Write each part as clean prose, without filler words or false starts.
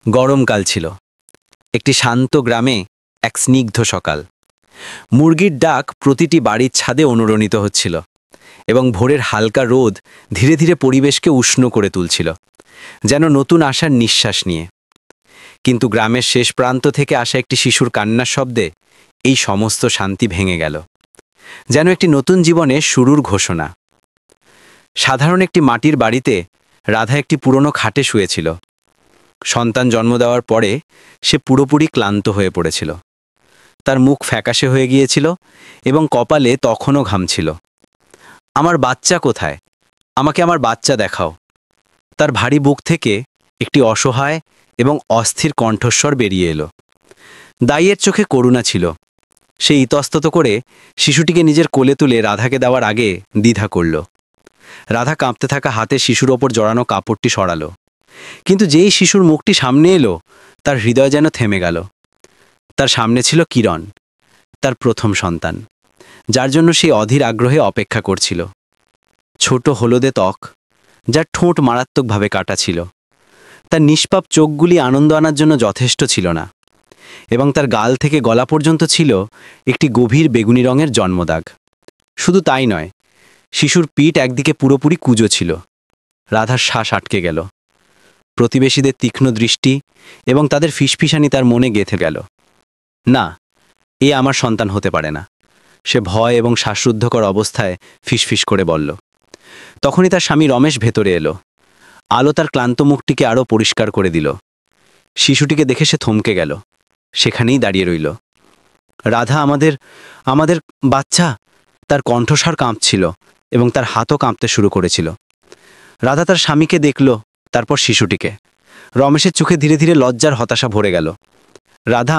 গরমকাল ছিল। একটি শান্ত গ্রামে এক স্নিগ্ধ সকাল। মুরগির ডাক প্রতিটি বাড়ির ছাদে অনুরণিত হচ্ছিল এবং ভোরের হালকা রোদ ধীরে ধীরে পরিবেশকে উষ্ণ করে তুলছিল, যেন নতুন আশার নিঃশ্বাস নিয়ে। কিন্তু গ্রামের শেষ প্রান্ত থেকে আসা একটি শিশুর কান্নার শব্দে এই সমস্ত শান্তি ভেঙে গেল, যেন একটি নতুন জীবনের শুরুর ঘোষণা। সাধারণ একটি মাটির বাড়িতে রাধা একটি পুরনো খাটে শুয়েছিল। সন্তান জন্ম দেওয়ার পরে সে পুরোপুরি ক্লান্ত হয়ে পড়েছিল। তার মুখ ফ্যাকাশে হয়ে গিয়েছিল এবং কপালে তখনও ঘাম ছিল। আমার বাচ্চা কোথায়? আমাকে আমার বাচ্চা দেখাও। তার ভারী বুক থেকে একটি অসহায় এবং অস্থির কণ্ঠস্বর বেরিয়ে এলো। দাইয়ের চোখে করুণা ছিল। সে ইতস্তত করে শিশুটিকে নিজের কোলে তুলে রাধাকে দেওয়ার আগে দ্বিধা করল। রাধা কাঁপতে থাকা হাতে শিশুর ওপর জড়ানো কাপড়টি সরালো, কিন্তু যেই শিশুর মুখটি সামনে এলো, তার হৃদয় যেন থেমে গেল। তার সামনে ছিল কিরণ, তার প্রথম সন্তান, যার জন্য সে অধীর আগ্রহে অপেক্ষা করছিল। ছোট হলদে ত্বক, যার ঠোঁট মারাত্মকভাবে কাটা ছিল। তার নিষ্পাপ চোখগুলি আনন্দ আনার জন্য যথেষ্ট ছিল না, এবং তার গাল থেকে গলা পর্যন্ত ছিল একটি গভীর বেগুনি রঙের জন্মদাগ। শুধু তাই নয়, শিশুর পিঠ একদিকে পুরোপুরি কুঁজো ছিল। রাধার শ্বাস আটকে গেল। প্রতিবেশীদের তীক্ষ্ণ দৃষ্টি এবং তাদের ফিসফিসানি তার মনে গেঁথে গেল। না, এ আমার সন্তান হতে পারে না, সে ভয় এবং শ্বাসরুদ্ধকর অবস্থায় ফিসফিস করে বলল। তখনই তার স্বামী রমেশ ভেতরে এলো। আলো তার ক্লান্ত মুখটিকে আরও পরিষ্কার করে দিল। শিশুটিকে দেখে সে থমকে গেল, সেখানেই দাঁড়িয়ে রইল। রাধা, আমাদের আমাদের বাচ্চা। তার কণ্ঠস্বর কাঁপছিল এবং তার হাতও কাঁপতে শুরু করেছিল। রাধা তার স্বামীকে দেখল, তারপর শিশুটিকে। রমেশের চোখে ধীরে ধীরে লজ্জার হতাশা ভরে গেল। রাধা,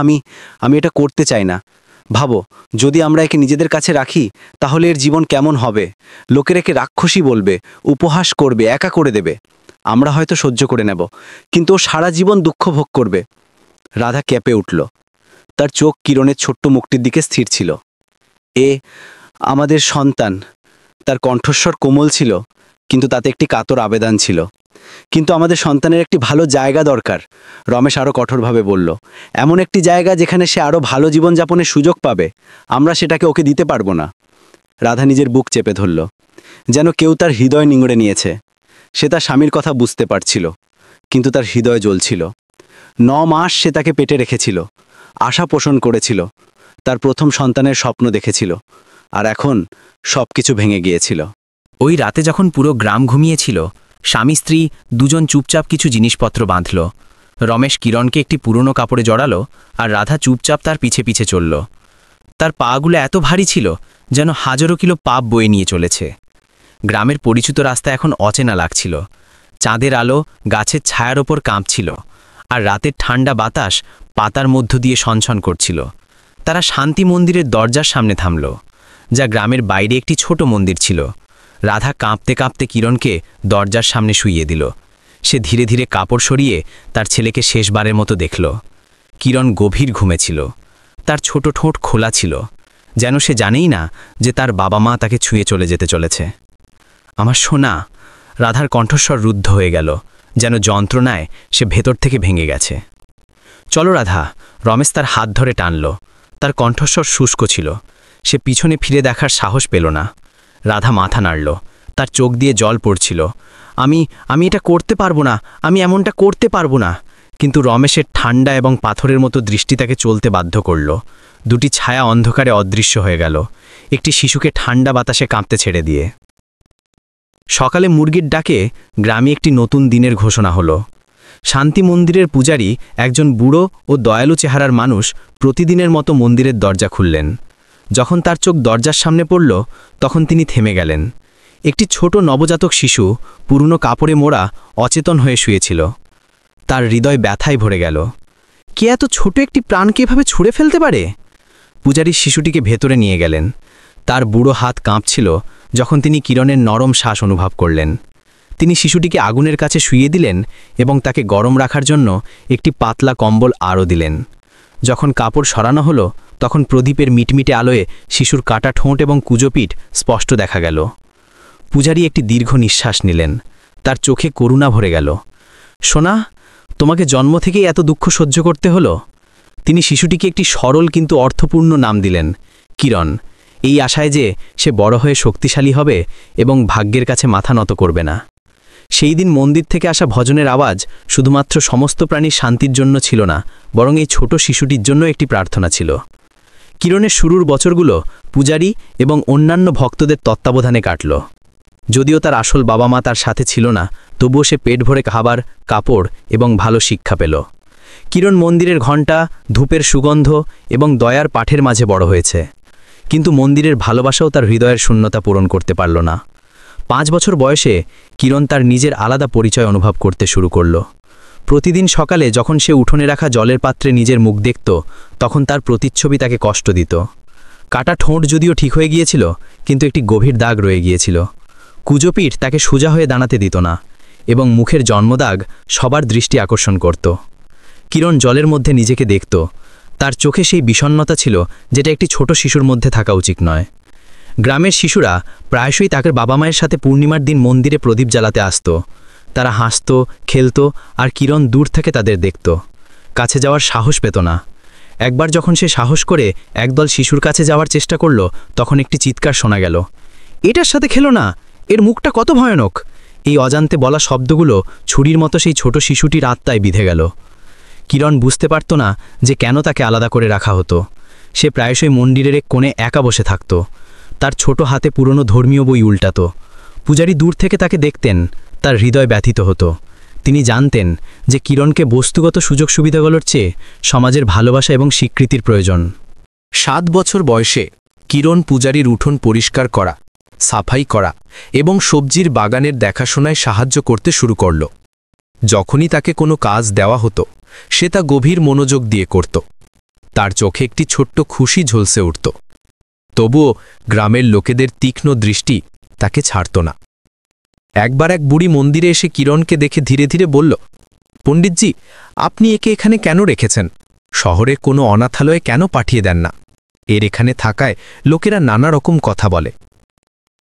আমি এটা করতে চাই না। ভাবো, যদি আমরা একে নিজেদের কাছে রাখি তাহলে এর জীবন কেমন হবে? লোকের একে রাক্ষসী বলবে, উপহাস করবে, একা করে দেবে। আমরা হয়তো সহ্য করে নেব, কিন্তু ও সারা জীবন দুঃখ ভোগ করবে। রাধা কেঁপে উঠল। তার চোখ কিরণের ছোট্ট মুখটির দিকে স্থির ছিল। এ আমাদের সন্তান। তার কণ্ঠস্বর কোমল ছিল, কিন্তু তাতে একটি কাতর আবেদন ছিল। কিন্তু আমাদের সন্তানের একটি ভালো জায়গা দরকার, রমেশ আরও কঠোরভাবে বলল। এমন একটি জায়গা যেখানে সে আরও ভালো জীবনযাপনের সুযোগ পাবে। আমরা সেটাকে ওকে দিতে পারবো না। রাধা নিজের বুক চেপে ধরল, যেন কেউ তার হৃদয় নিংড়ে নিয়েছে। সে তার স্বামীর কথা বুঝতে পারছিল, কিন্তু তার হৃদয় জ্বলছিল। 9 মাস সে তাকে পেটে রেখেছিল, আশা পোষণ করেছিল, তার প্রথম সন্তানের স্বপ্ন দেখেছিল, আর এখন সব কিছু ভেঙে গিয়েছিল। ওই রাতে যখন পুরো গ্রাম ঘুমিয়েছিল, স্বামী স্ত্রী দুজন চুপচাপ কিছু জিনিসপত্র বাঁধল। রমেশ কিরণকে একটি পুরনো কাপড়ে জড়ালো, আর রাধা চুপচাপ তার পিছে পিছে চলল। তার পাগুলো এত ভারী ছিল যেন হাজারো কিলো পাপ বয়ে নিয়ে চলেছে। গ্রামের পরিচিত রাস্তা এখন অচেনা লাগছিল। চাঁদের আলো গাছের ছায়ার ওপর কাঁপছিল, আর রাতের ঠান্ডা বাতাস পাতার মধ্য দিয়ে ছনছন করছিল। তারা শান্তি মন্দিরের দরজার সামনে থামল, যা গ্রামের বাইরে একটি ছোট মন্দির ছিল। রাধা কাঁপতে কাঁপতে কিরণকে দরজার সামনে শুইয়ে দিল। সে ধীরে ধীরে কাপড় সরিয়ে তার ছেলেকে শেষবারের মতো দেখল। কিরণ গভীর ঘুমেছিল। তার ছোট ঠোঁট খোলা ছিল, যেন সে জানেই না যে তার বাবা মা তাকে ছুঁয়ে চলে যেতে চলেছে। আমার সোনা। রাধার কণ্ঠস্বর রুদ্ধ হয়ে গেল, যেন যন্ত্রণায় সে ভেতর থেকে ভেঙে গেছে। চলো রাধা। রমেশ তার হাত ধরে টানল। তার কণ্ঠস্বর শুষ্ক ছিল। সে পিছনে ফিরে দেখার সাহস পেল না। রাধা মাথা নাড়ল। তার চোখ দিয়ে জল পড়ছিল। আমি এটা করতে পারবো না, আমি এমনটা করতে পারবো না। কিন্তু রমেশের ঠান্ডা এবং পাথরের মতো দৃষ্টি তাকে চলতে বাধ্য করল। দুটি ছায়া অন্ধকারে অদৃশ্য হয়ে গেল, একটি শিশুকে ঠান্ডা বাতাসে কাঁপতে ছেড়ে দিয়ে। সকালে মুরগির ডাকে গ্রামে একটি নতুন দিনের ঘোষণা হলো। শান্তি মন্দিরের পূজারী, একজন বুড়ো ও দয়ালু চেহারার মানুষ, প্রতিদিনের মতো মন্দিরের দরজা খুললেন। যখন তার চোখ দরজার সামনে পড়ল, তখন তিনি থেমে গেলেন। একটি ছোট নবজাতক শিশু, পুরনো কাপড়ে মোড়া, অচেতন হয়ে শুয়েছিল। তার হৃদয় ব্যথায় ভরে গেল। কে এত ছোট একটি প্রাণকে এভাবে ছুঁড়ে ফেলতে পারে? পূজারী শিশুটিকে ভেতরে নিয়ে গেলেন। তার বুড়ো হাত কাঁপছিল যখন তিনি কিরণের নরম শ্বাস অনুভব করলেন। তিনি শিশুটিকে আগুনের কাছে শুইয়ে দিলেন এবং তাকে গরম রাখার জন্য একটি পাতলা কম্বল আরও দিলেন। যখন কাপড় সরানো হলো, তখন প্রদীপের মিটমিটে আলোয় শিশুর কাটা ঠোঁট এবং কুজোপিঠ স্পষ্ট দেখা গেল। পূজারী একটি দীর্ঘ নিঃশ্বাস নিলেন। তার চোখে করুণা ভরে গেল। সোনা, তোমাকে জন্ম থেকেই এত দুঃখ সহ্য করতে হলো? তিনি শিশুটিকে একটি সরল কিন্তু অর্থপূর্ণ নাম দিলেন, কিরণ, এই আশায় যে সে বড় হয়ে শক্তিশালী হবে এবং ভাগ্যের কাছে মাথা নত করবে না। সেই দিন মন্দির থেকে আসা ভজনের আওয়াজ শুধুমাত্র সমস্ত প্রাণীর শান্তির জন্য ছিল না, বরং এই ছোট শিশুটির জন্য একটি প্রার্থনা ছিল। কিরণের শুরুর বছরগুলো পূজারী এবং অন্যান্য ভক্তদের তত্ত্বাবধানে কাটল। যদিও তার আসল বাবা মা তার সাথে ছিল না, তবুও সে পেট ভরে খাবার, কাপড় এবং ভালো শিক্ষা পেল। কিরণ মন্দিরের ঘণ্টা, ধূপের সুগন্ধ এবং দয়ার পাঠের মাঝে বড় হয়েছে, কিন্তু মন্দিরের ভালোবাসাও তার হৃদয়ের শূন্যতা পূরণ করতে পারল না। 5 বছর বয়সে কিরণ তার নিজের আলাদা পরিচয় অনুভব করতে শুরু করল। প্রতিদিন সকালে যখন সে উঠোনে রাখা জলের পাত্রে নিজের মুখ দেখত, তখন তার প্রতিচ্ছবি তাকে কষ্ট দিত। কাটা ঠোঁট যদিও ঠিক হয়ে গিয়েছিল, কিন্তু একটি গভীর দাগ রয়ে গিয়েছিল। কুজোপিঠ তাকে সোজা হয়ে দাঁড়াতে দিত না, এবং মুখের জন্মদাগ সবার দৃষ্টি আকর্ষণ করত। কিরণ জলের মধ্যে নিজেকে দেখত। তার চোখে সেই বিষণ্ণতা ছিল যেটা একটি ছোট শিশুর মধ্যে থাকা উচিত নয়। গ্রামের শিশুরা প্রায়শই তাদের বাবা মায়ের সাথে পূর্ণিমার দিন মন্দিরে প্রদীপ জ্বালাতে আসত। তারা হাসত, খেলত, আর কিরণ দূর থেকে তাদের দেখত। কাছে যাওয়ার সাহস পেত না। একবার যখন সে সাহস করে একদল শিশুর কাছে যাওয়ার চেষ্টা করল, তখন একটি চিৎকার শোনা গেল, এটার সাথে খেলো না, এর মুখটা কত ভয়ানক। এই অজান্তে বলা শব্দগুলো ছুরির মতো সেই ছোট শিশুটির আত্মায় বিঁধে গেল। কিরণ বুঝতে পারত না যে কেন তাকে আলাদা করে রাখা হতো। সে প্রায়শই মন্দিরের এক কোণে একা বসে থাকত। তার ছোট হাতে পুরনো ধর্মীয় বই উল্টাত। পূজারী দূর থেকে তাকে দেখতেন, তার হৃদয় ব্যথিত হতো। তিনি জানতেন যে কিরণকে বস্তুগত সুযোগ সুবিধাগুলোর চেয়ে সমাজের ভালোবাসা এবং স্বীকৃতির প্রয়োজন। 7 বছর বয়সে কিরণ পূজারীর উঠোন পরিষ্কার করা, সাফাই করা এবং সবজির বাগানের দেখাশোনায় সাহায্য করতে শুরু করল। যখনই তাকে কোনো কাজ দেওয়া হতো, সে তা গভীর মনোযোগ দিয়ে করত। তার চোখে একটি ছোট্ট খুশি ঝলসে উঠত। তবুও গ্রামের লোকেদের তীক্ষ্ণ দৃষ্টি তাকে ছাড়ত না। একবার এক বুড়ি মন্দিরে এসে কিরণকে দেখে ধীরে ধীরে বলল, পণ্ডিতজি, আপনি একে এখানে কেন রেখেছেন? শহরে কোনো অনাথালয়ে কেন পাঠিয়ে দেন না? এর এখানে থাকায় লোকেরা নানা রকম কথা বলে।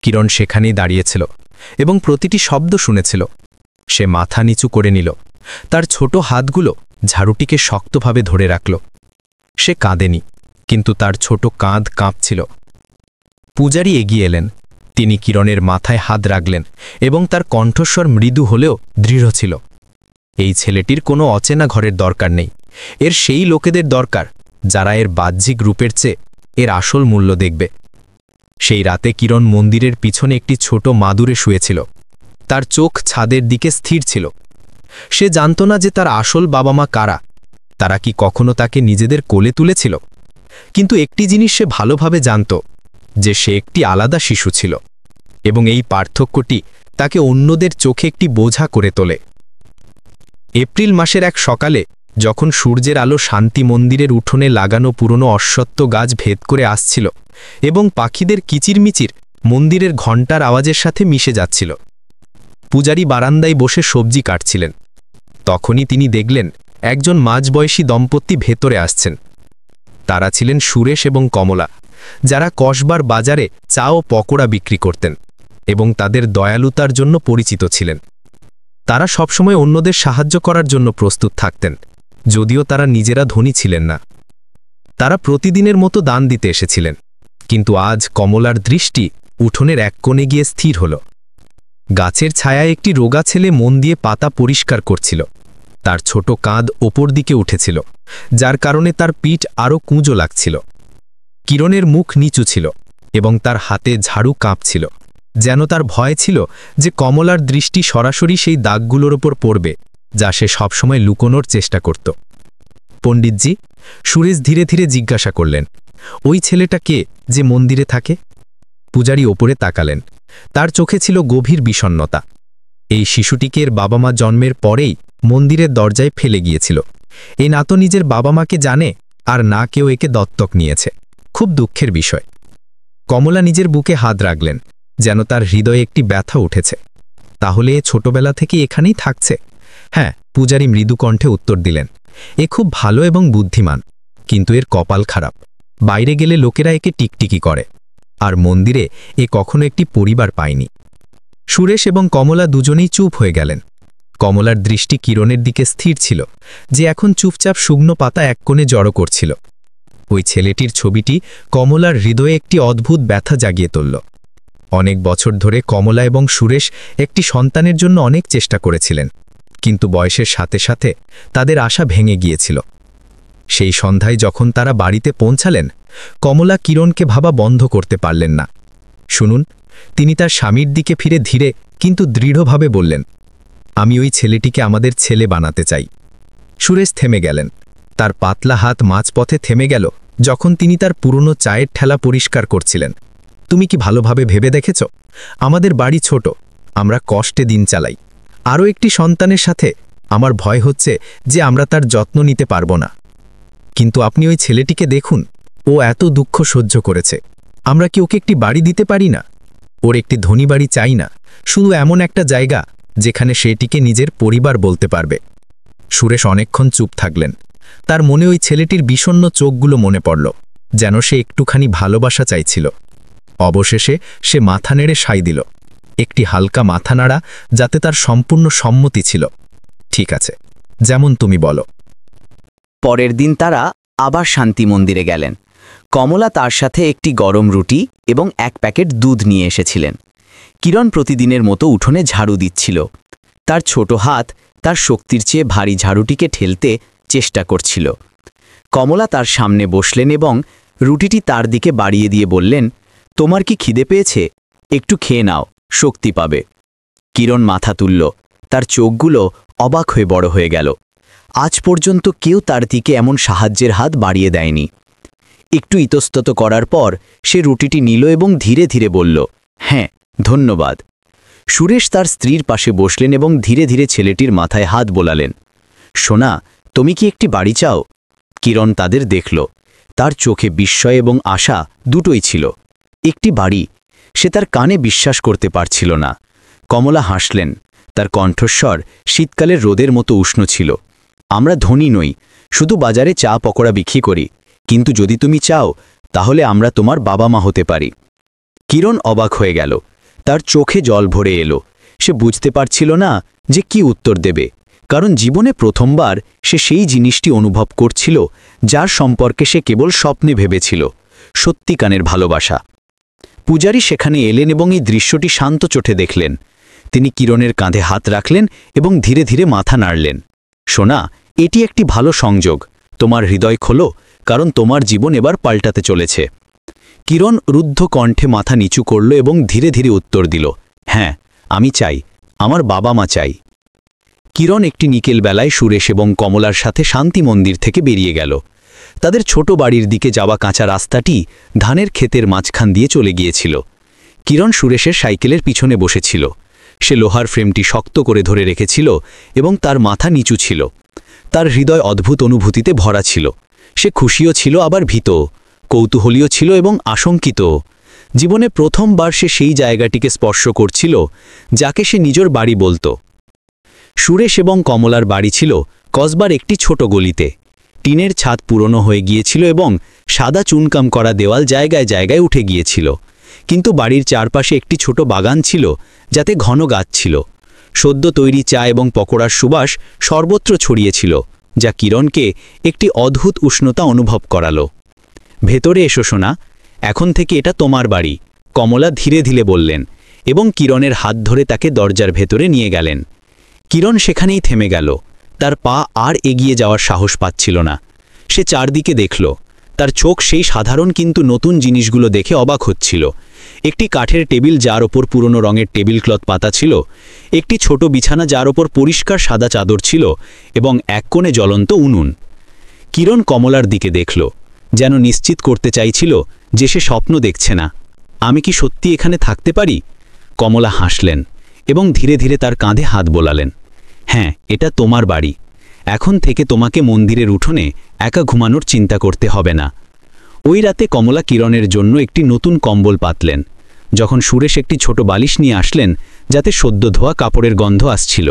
কিরণ সেখানেই দাঁড়িয়েছিল এবং প্রতিটি শব্দ শুনেছিল। সে মাথা নিচু করে নিল, তার ছোট হাতগুলো ঝাড়ুটিকে শক্তভাবে ধরে রাখল। সে কাঁদেনি, কিন্তু তার ছোট কাঁধ কাঁপছিল। পূজারী এগিয়ে এলেন। তিনি কিরণের মাথায় হাত রাখলেন এবং তার কণ্ঠস্বর মৃদু হলেও দৃঢ় ছিল। এই ছেলেটির কোনো অচেনা ঘরের দরকার নেই। এর সেই লোকেদের দরকার যারা এর বাহ্যিক রূপের চেয়ে এর আসল মূল্য দেখবে। সেই রাতে কিরণ মন্দিরের পিছনে একটি ছোট মাদুরে শুয়েছিল। তার চোখ ছাদের দিকে স্থির ছিল। সে জানত না যে তার আসল বাবা মা কারা। তারা কি কখনো তাকে নিজেদের কোলে তুলেছিল? কিন্তু একটি জিনিস সে ভালোভাবে জানত, যে সে একটি আলাদা শিশু ছিল, এবং এই পার্থক্যটি তাকে অন্যদের চোখে একটি বোঝা করে তোলে। এপ্রিল মাসের এক সকালে, যখন সূর্যের আলো শান্তি মন্দিরের উঠোনে লাগানো পুরনো অশ্বত্থ গাছ ভেদ করে আসছিল এবং পাখিদের কিচিরমিচির মন্দিরের ঘণ্টার আওয়াজের সাথে মিশে যাচ্ছিল, পূজারী বারান্দায় বসে সবজি কাটছিলেন। তখনই তিনি দেখলেন একজন মাঝবয়সী দম্পতি ভেতরে আসছেন। তারা ছিলেন সুরেশ এবং কমলা, যারা কসবার বাজারে চা ও পকোড়া বিক্রি করতেন এবং তাদের দয়ালুতার জন্য পরিচিত ছিলেন। তারা সবসময় অন্যদের সাহায্য করার জন্য প্রস্তুত থাকতেন, যদিও তারা নিজেরা ধনী ছিলেন না। তারা প্রতিদিনের মতো দান দিতে এসেছিলেন, কিন্তু আজ কমলার দৃষ্টি উঠোনের এক কোণে গিয়ে স্থির হল। গাছের ছায়ায় একটি রোগা ছেলে মন দিয়ে পাতা পরিষ্কার করছিল। তার ছোট কাঁধ ওপর দিকে উঠেছিল, যার কারণে তার পিঠ আরও কুঁজো লাগছিল। কিরণের মুখ নিচু ছিল এবং তার হাতে ঝাড়ু কাঁপছিল, যেন তার ভয় ছিল যে কমলার দৃষ্টি সরাসরি সেই দাগগুলোর ওপর পড়বে যা সে সবসময় লুকোনোর চেষ্টা করত। পণ্ডিতজি, সুরেশ ধীরে ধীরে জিজ্ঞাসা করলেন, ওই ছেলেটা কে যে মন্দিরে থাকে? পূজারী ওপরে তাকালেন। তার চোখে ছিল গভীর বিষণ্ণতা। এই শিশুটিকে এর বাবা মা জন্মের পরেই মন্দিরের দরজায় ফেলে গিয়েছিল। এই না তো নিজের বাবা মাকে জানে, আর না কেউ একে দত্তক নিয়েছে। খুব দুঃখের বিষয়। কমলা নিজের বুকে হাত রাখলেন, যেন তার হৃদয়ে একটি ব্যথা উঠেছে। তাহলে এ ছোটবেলা থেকে এখানেই থাকছে? হ্যাঁ, পূজারী মৃদু কণ্ঠে উত্তর দিলেন। এ খুব ভালো এবং বুদ্ধিমান, কিন্তু এর কপাল খারাপ। বাইরে গেলে লোকেরা একে টিকটিকি করে, আর মন্দিরে এ কখনো একটি পরিবার পায়নি। সুরেশ এবং কমলা দুজনেই চুপ হয়ে গেলেন। কমলার দৃষ্টি কিরণের দিকে স্থির ছিল, যে এখন চুপচাপ শুকনো পাতা এক কোণে জড়ো করছিল। ওই ছেলেটির ছবিটি কমলার হৃদয়ে একটি অদ্ভুত ব্যথা জাগিয়ে তুলল। অনেক বছর ধরে কমলা এবং সুরেশ একটি সন্তানের জন্য অনেক চেষ্টা করেছিলেন, কিন্তু বয়সের সাথে সাথে তাদের আশা ভেঙে গিয়েছিল। সেই সন্ধ্যায় যখন তারা বাড়িতে পৌঁছালেন, কমলা কিরণকে ভাবা বন্ধ করতে পারলেন না। শুনুন, তিনি তার স্বামীর দিকে ফিরে ধীরে কিন্তু দৃঢ়ভাবে বললেন, আমি ওই ছেলেটিকে আমাদের ছেলে বানাতে চাই। সুরেশ থেমে গেলেন। তার পাতলা হাত মাঝপথে থেমে গেল যখন তিনি তার পুরনো চায়ের ঠেলা পরিষ্কার করছিলেন। তুমি কি ভালোভাবে ভেবে দেখেছ? আমাদের বাড়ি ছোট, আমরা কষ্টে দিন চালাই। আরও একটি সন্তানের সাথে আমার ভয় হচ্ছে যে আমরা তার যত্ন নিতে পারব না। কিন্তু আপনি ওই ছেলেটিকে দেখুন, ও এত দুঃখ সহ্য করেছে। আমরা কি ওকে একটি বাড়ি দিতে পারি না? ওর একটি ধনী বাড়ি চাই না, শুধু এমন একটা জায়গা যেখানে সেটিকে নিজের পরিবার বলতে পারবে। সুরেশ অনেকক্ষণ চুপ থাকলেন। তার মনে ওই ছেলেটির বিষণ্ণ চোখগুলো মনে পড়ল, যেন সে একটুখানি ভালোবাসা চাইছিল। অবশেষে সে মাথা নেড়ে সাই দিল, একটি হালকা মাথা নাড়া, যাতে তার সম্পূর্ণ সম্মতি ছিল। ঠিক আছে, যেমন তুমি বলো। পরের দিন তারা আবার শান্তি মন্দিরে গেলেন। কমলা তার সাথে একটি গরম রুটি এবং এক প্যাকেট দুধ নিয়ে এসেছিলেন। কিরণ প্রতিদিনের মতো উঠোনে ঝাড়ু দিচ্ছিল। তার ছোট হাত তার শক্তির চেয়ে ভারী ঝাড়ুটিকে ঠেলতে চেষ্টা করছিল। কমলা তার সামনে বসলেন এবং রুটিটি তার দিকে বাড়িয়ে দিয়ে বললেন, তোমার কি খিদে পেয়েছে? একটু খেয়ে নাও, শক্তি পাবে। কিরণ মাথা তুলল। তার চোখগুলো অবাক হয়ে বড় হয়ে গেল। আজ পর্যন্ত কেউ তার দিকে এমন সাহায্যের হাত বাড়িয়ে দেয়নি। একটু ইতস্তত করার পর সে রুটিটি নিল এবং ধীরে ধীরে বলল, হ্যাঁ, ধন্যবাদ। সুরেশ তার স্ত্রীর পাশে বসলেন এবং ধীরে ধীরে ছেলেটির মাথায় হাত বোলালেন। সোনা, তুমি কি একটি বাড়ি চাও? কিরণ তাদের দেখল। তার চোখে বিস্ময় এবং আশা দুটোই ছিল। একটি বাড়ি? সে তার কানে বিশ্বাস করতে পারছিল না। কমলা হাসলেন। তার কণ্ঠস্বর শীতকালের রোদের মতো উষ্ণ ছিল। আমরা ধনী নই, শুধু বাজারে চা পকোড়া বিক্রি করি, কিন্তু যদি তুমি চাও তাহলে আমরা তোমার বাবা মা হতে পারি। কিরণ অবাক হয়ে গেল। তার চোখে জল ভরে এলো। সে বুঝতে পারছিল না যে কি উত্তর দেবে, কারণ জীবনে প্রথমবার সে সেই জিনিসটি অনুভব করছিল যার সম্পর্কে সে কেবল স্বপ্নে ভেবেছিল, সত্যিকারের ভালোবাসা। পূজারী সেখানে এলেন এবং এই দৃশ্যটি শান্ত চোখে দেখলেন। তিনি কিরণের কাঁধে হাত রাখলেন এবং ধীরে ধীরে মাথা নাড়লেন। সোনা, এটি একটি ভালো সংযোগ। তোমার হৃদয় খোলো, কারণ তোমার জীবন এবার পাল্টাতে চলেছে। কিরণ রুদ্ধ কণ্ঠে মাথা নিচু করল এবং ধীরে ধীরে উত্তর দিল, হ্যাঁ, আমি চাই, আমার বাবা মা চাই। কিরণ একটি নিকেল বেলায় সুরেশ এবং কমলার সাথে শান্তি মন্দির থেকে বেরিয়ে গেল। তাদের ছোট বাড়ির দিকে যাওয়া কাঁচা রাস্তাটি ধানের ক্ষেতের মাঝখান দিয়ে চলে গিয়েছিল। কিরণ সুরেশের সাইকেলের পিছনে বসেছিল। সে লোহার ফ্রেমটি শক্ত করে ধরে রেখেছিল এবং তার মাথা নিচু ছিল। তার হৃদয় অদ্ভুত অনুভূতিতে ভরা ছিল। সে খুশিও ছিল, আবার ভীত, কৌতূহলীয় ছিল এবং আশঙ্কিত। জীবনে প্রথমবার সে সেই জায়গাটিকে স্পর্শ করছিল যাকে সে নিজের বাড়ি বলত। সুরেশ এবং কমলার বাড়ি ছিল কসবার একটি ছোট গলিতে। টিনের ছাদ পুরনো হয়ে গিয়েছিল এবং সাদা চুনকাম করা দেওয়াল জায়গায় জায়গায় উঠে গিয়েছিল, কিন্তু বাড়ির চারপাশে একটি ছোট বাগান ছিল যাতে ঘন গাছ ছিল। সদ্য তৈরি চা এবং পকোড়ার সুবাস সর্বত্র ছড়িয়েছিল, যা কিরণকে একটি অদ্ভুত উষ্ণতা অনুভব করালো। ভেতরে এসো সোনা, এখন থেকে এটা তোমার বাড়ি, কমলা ধীরে ধীরে বললেন এবং কিরণের হাত ধরে তাকে দরজার ভেতরে নিয়ে গেলেন। কিরণ সেখানেই থেমে গেল। তার পা আর এগিয়ে যাওয়ার সাহস পাচ্ছিল না। সে চারদিকে দেখল। তার চোখ সেই সাধারণ কিন্তু নতুন জিনিসগুলো দেখে অবাক হচ্ছিল। একটি কাঠের টেবিল যার ওপর পুরনো রঙের টেবিল ক্লথ পাতা ছিল, একটি ছোট বিছানা যার ওপর পরিষ্কার সাদা চাদর ছিল এবং এক কোণে জ্বলন্ত উনুন। কিরণ কমলার দিকে দেখল, যেন নিশ্চিত করতে চাইছিল যে সে স্বপ্ন দেখছে না। আমি কি সত্যি এখানে থাকতে পারি? কমলা হাসলেন এবং ধীরে ধীরে তার কাঁধে হাত বোলালেন। হ্যাঁ, এটা তোমার বাড়ি। এখন থেকে তোমাকে মন্দিরের উঠোনে একা ঘুমানোর চিন্তা করতে হবে না। ওই রাতে কমলা কিরণের জন্য একটি নতুন কম্বল পাতলেন। যখন সুরেশ একটি ছোট বালিশ নিয়ে আসলেন যাতে সদ্য ধোয়া কাপড়ের গন্ধ আসছিল,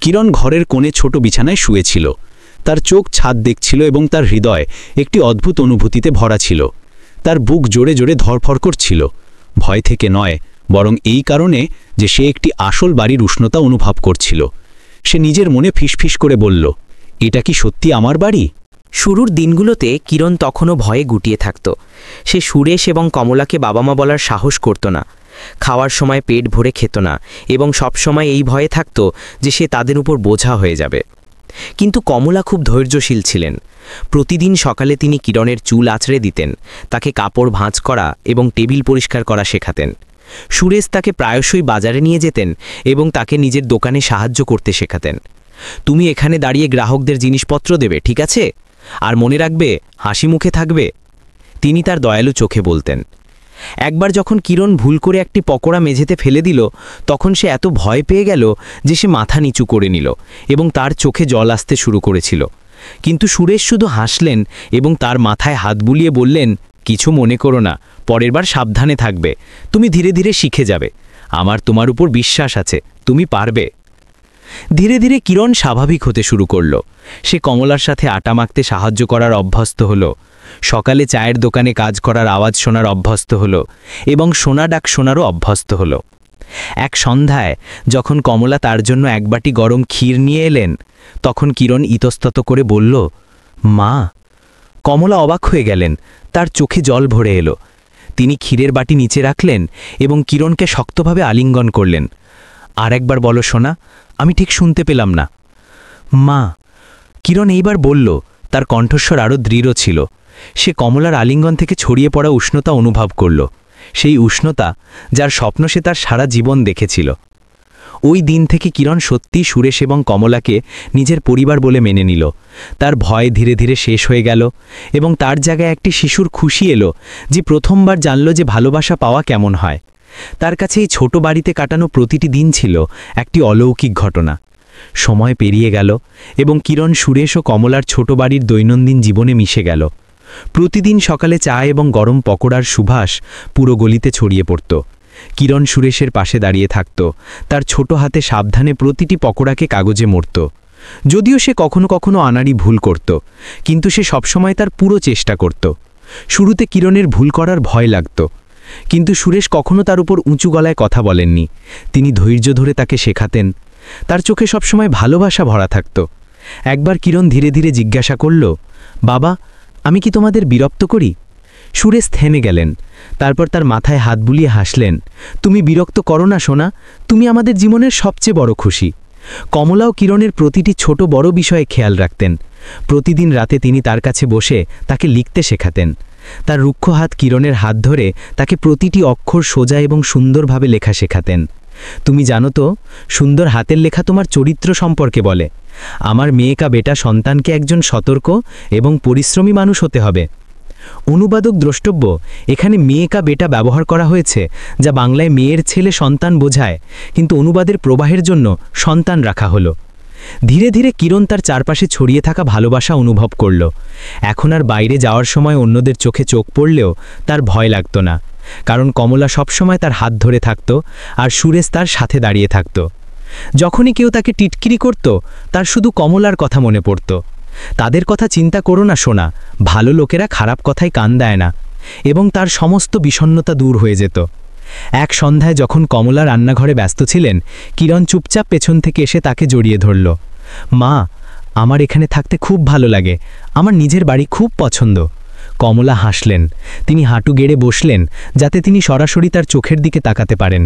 কিরণ ঘরের কোণে ছোট বিছানায় শুয়েছিল। তার চোখ ছাদ দেখছিল এবং তার হৃদয় একটি অদ্ভুত অনুভূতিতে ভরা ছিল। তার বুক জোরে জোরে ধরফর করছিল, ভয় থেকে নয়, বরং এই কারণে যে সে একটি আসল বাড়ির উষ্ণতা অনুভব করছিল। সে নিজের মনে ফিসফিস করে বলল, এটা কি সত্যি আমার বাড়ি? শুরুর দিনগুলোতে কিরণ তখনও ভয়ে গুটিয়ে থাকত। সে সুরেশ এবং কমলাকে বাবা মা বলার সাহস করত না। খাওয়ার সময় পেট ভরে খেত না এবং সবসময় এই ভয়ে থাকত যে সে তাদের উপর বোঝা হয়ে যাবে। কিন্তু কমলা খুব ধৈর্যশীল ছিলেন। প্রতিদিন সকালে তিনি কিরণের চুল আঁচড়ে দিতেন, তাকে কাপড় ভাঁজ করা এবং টেবিল পরিষ্কার করা শেখাতেন। সুরেশ তাকে প্রায়শই বাজারে নিয়ে যেতেন এবং তাকে নিজের দোকানে সাহায্য করতে শেখাতেন। তুমি এখানে দাঁড়িয়ে গ্রাহকদের জিনিসপত্র দেবে, ঠিক আছে? আর মনে রাখবে, হাসি মুখে থাকবে, তিনি তার দয়ালু চোখে বলতেন। একবার যখন কিরণ ভুল করে একটি পকোড়া মেঝেতে ফেলে দিল, তখন সে এত ভয় পেয়ে গেল যে সে মাথা নিচু করে নিল এবং তার চোখে জল আসতে শুরু করেছিল। কিন্তু সুরেশ শুধু হাসলেন এবং তার মাথায় হাত বুলিয়ে বললেন, কিছু মনে করো না, পরের বার সাবধানে থাকবে, তুমি ধীরে ধীরে শিখে যাবে, আমার তোমার উপর বিশ্বাস আছে, তুমি পারবে। ধীরে ধীরে কিরণ স্বাভাবিক হতে শুরু করল। সে কমলার সাথে আটা মাখতে সাহায্য করার অভ্যস্ত হল, সকালে চায়ের দোকানে কাজ করার আওয়াজ শোনার অভ্যস্ত হল এবং সোনা ডাক শোনারও অভ্যস্ত হল। এক সন্ধ্যায় যখন কমলা তার জন্য এক বাটি গরম ক্ষীর নিয়ে এলেন, তখন কিরণ ইতস্তত করে বলল, মা। কমলা অবাক হয়ে গেলেন, তার চোখে জল ভরে এলো। তিনি ক্ষীরের বাটি নিচে রাখলেন এবং কিরণকে শক্তভাবে আলিঙ্গন করলেন। আর একবার বলো সোনা, আমি ঠিক শুনতে পেলাম না। মা। কিরণ এইবার বলল, তার কণ্ঠস্বর আরও দৃঢ় ছিল। সে কমলার আলিঙ্গন থেকে ছড়িয়ে পড়া উষ্ণতা অনুভব করল, সেই উষ্ণতা যার স্বপ্ন সে তার সারা জীবন দেখেছিল। ওই দিন থেকে কিরণ সত্যি সুরেশ এবং কমলাকে নিজের পরিবার বলে মেনে নিল। তার ভয় ধীরে ধীরে শেষ হয়ে গেল এবং তার জায়গায় একটি শিশুর খুশি এলো, যে প্রথমবার জানল যে ভালোবাসা পাওয়া কেমন হয়। তার কাছে এই ছোট বাড়িতে কাটানো প্রতিটি দিন ছিল একটি অলৌকিক ঘটনা। সময় পেরিয়ে গেল এবং কিরণ সুরেশ ও কমলার ছোট বাড়ির দৈনন্দিন জীবনে মিশে গেল। প্রতিদিন সকালে চা এবং গরম পকোড়ার সুবাস পুরো গলিতে ছড়িয়ে পড়ত। কিরণ সুরেশের পাশে দাঁড়িয়ে থাকত, তার ছোট হাতে সাবধানে প্রতিটি পকোড়াকে কাগজে মরত। যদিও সে কখনো কখনো আনাড়ি ভুল করত, কিন্তু সে সবসময় তার পুরো চেষ্টা করত। শুরুতে কিরণের ভুল করার ভয় লাগত, কিন্তু সুরেশ কখনো তার উপর উঁচু গলায় কথা বলেননি। তিনি ধৈর্য ধরে তাকে শেখাতেন। তার চোখে সবসময় ভালোবাসা ভরা থাকত। একবার কিরণ ধীরে ধীরে জিজ্ঞাসা করল, বাবা, আমি কি তোমাদের বিরক্ত করি? সুরেশ থেমে গেলেন, তারপর তার মাথায় হাত বুলিয়ে হাসলেন, তুমি বিরক্ত করো না সোনা, তুমি আমাদের জীবনের সবচেয়ে বড় খুশি। কমলাও কিরণের প্রতিটি ছোট বড় বিষয়ে খেয়াল রাখতেন। প্রতিদিন রাতে তিনি তার কাছে বসে তাকে লিখতে শেখাতেন। তার রুক্ষ হাত কিরণের হাত ধরে তাকে প্রতিটি অক্ষর সোজা এবং সুন্দরভাবে লেখা শেখাতেন। তুমি জানো তো, সুন্দর হাতের লেখা তোমার চরিত্র সম্পর্কে বলে। আমার মেয়েকা বেটা সন্তানকে একজন সতর্ক এবং পরিশ্রমী মানুষ হতে হবে। অনুবাদক দ্রষ্টব্য, এখানে মেয়েকা বেটা ব্যবহার করা হয়েছে, যা বাংলায় মেয়ের ছেলে সন্তান বোঝায়, কিন্তু অনুবাদের প্রবাহের জন্য সন্তান রাখা হলো। ধীরে ধীরে কিরণ তার চারপাশে ছড়িয়ে থাকা ভালোবাসা অনুভব করল। এখন আর বাইরে যাওয়ার সময় অন্যদের চোখে চোখ পড়লেও তার ভয় লাগতো না, কারণ কমলা সবসময় তার হাত ধরে থাকত আর সুরেশ তার সাথে দাঁড়িয়ে থাকত। যখনই কেউ তাকে টিটকিরি করত, তার শুধু কমলার কথা মনে পড়ত। তাদের কথা চিন্তা করো না সোনা, ভালো লোকেরা খারাপ কথায় কান দেয় না, এবং তার সমস্ত বিষণ্ণতা দূর হয়ে যেত। এক সন্ধ্যায় যখন কমলা রান্নাঘরে ব্যস্ত ছিলেন, কিরণ চুপচাপ পেছন থেকে এসে তাকে জড়িয়ে ধরল। মা, আমার এখানে থাকতে খুব ভালো লাগে, আমার নিজের বাড়ি খুব পছন্দ। কমলা হাসলেন। তিনি হাঁটু গেড়ে বসলেন, যাতে তিনি সরাসরি তার চোখের দিকে তাকাতে পারেন।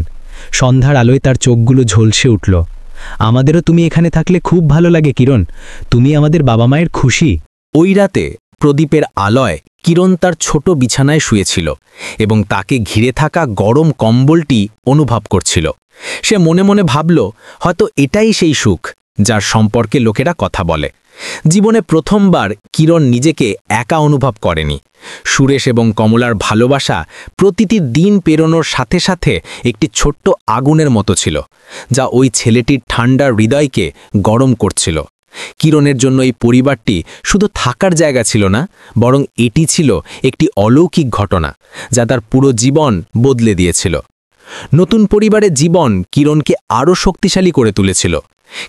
সন্ধ্যার আলোয় তার চোখগুলো ঝলসে উঠল। আমাদেরও তুমি এখানে থাকলে খুব ভালো লাগে কিরণ, তুমি আমাদের বাবা মায়ের খুশি। ওই রাতে প্রদীপের আলোয় কিরণ তার ছোট বিছানায় শুয়েছিল এবং তাকে ঘিরে থাকা গরম কম্বলটি অনুভব করছিল। সে মনে মনে ভাবল, হয়তো এটাই সেই সুখ যার সম্পর্কে লোকেরা কথা বলে। জীবনে প্রথমবার কিরণ নিজেকে একা অনুভব করেনি। সুরেশ এবং কমলার ভালোবাসা প্রতিটি দিন পেরোনোর সাথে সাথে একটি ছোট্ট আগুনের মতো ছিল, যা ওই ছেলেটির ঠান্ডা হৃদয়কে গরম করছিল। কিরণের জন্য এই পরিবারটি শুধু থাকার জায়গা ছিল না, বরং এটি ছিল একটি অলৌকিক ঘটনা যা তার পুরো জীবন বদলে দিয়েছিল। নতুন পরিবারের জীবন কিরণকে আরও শক্তিশালী করে তুলেছিল,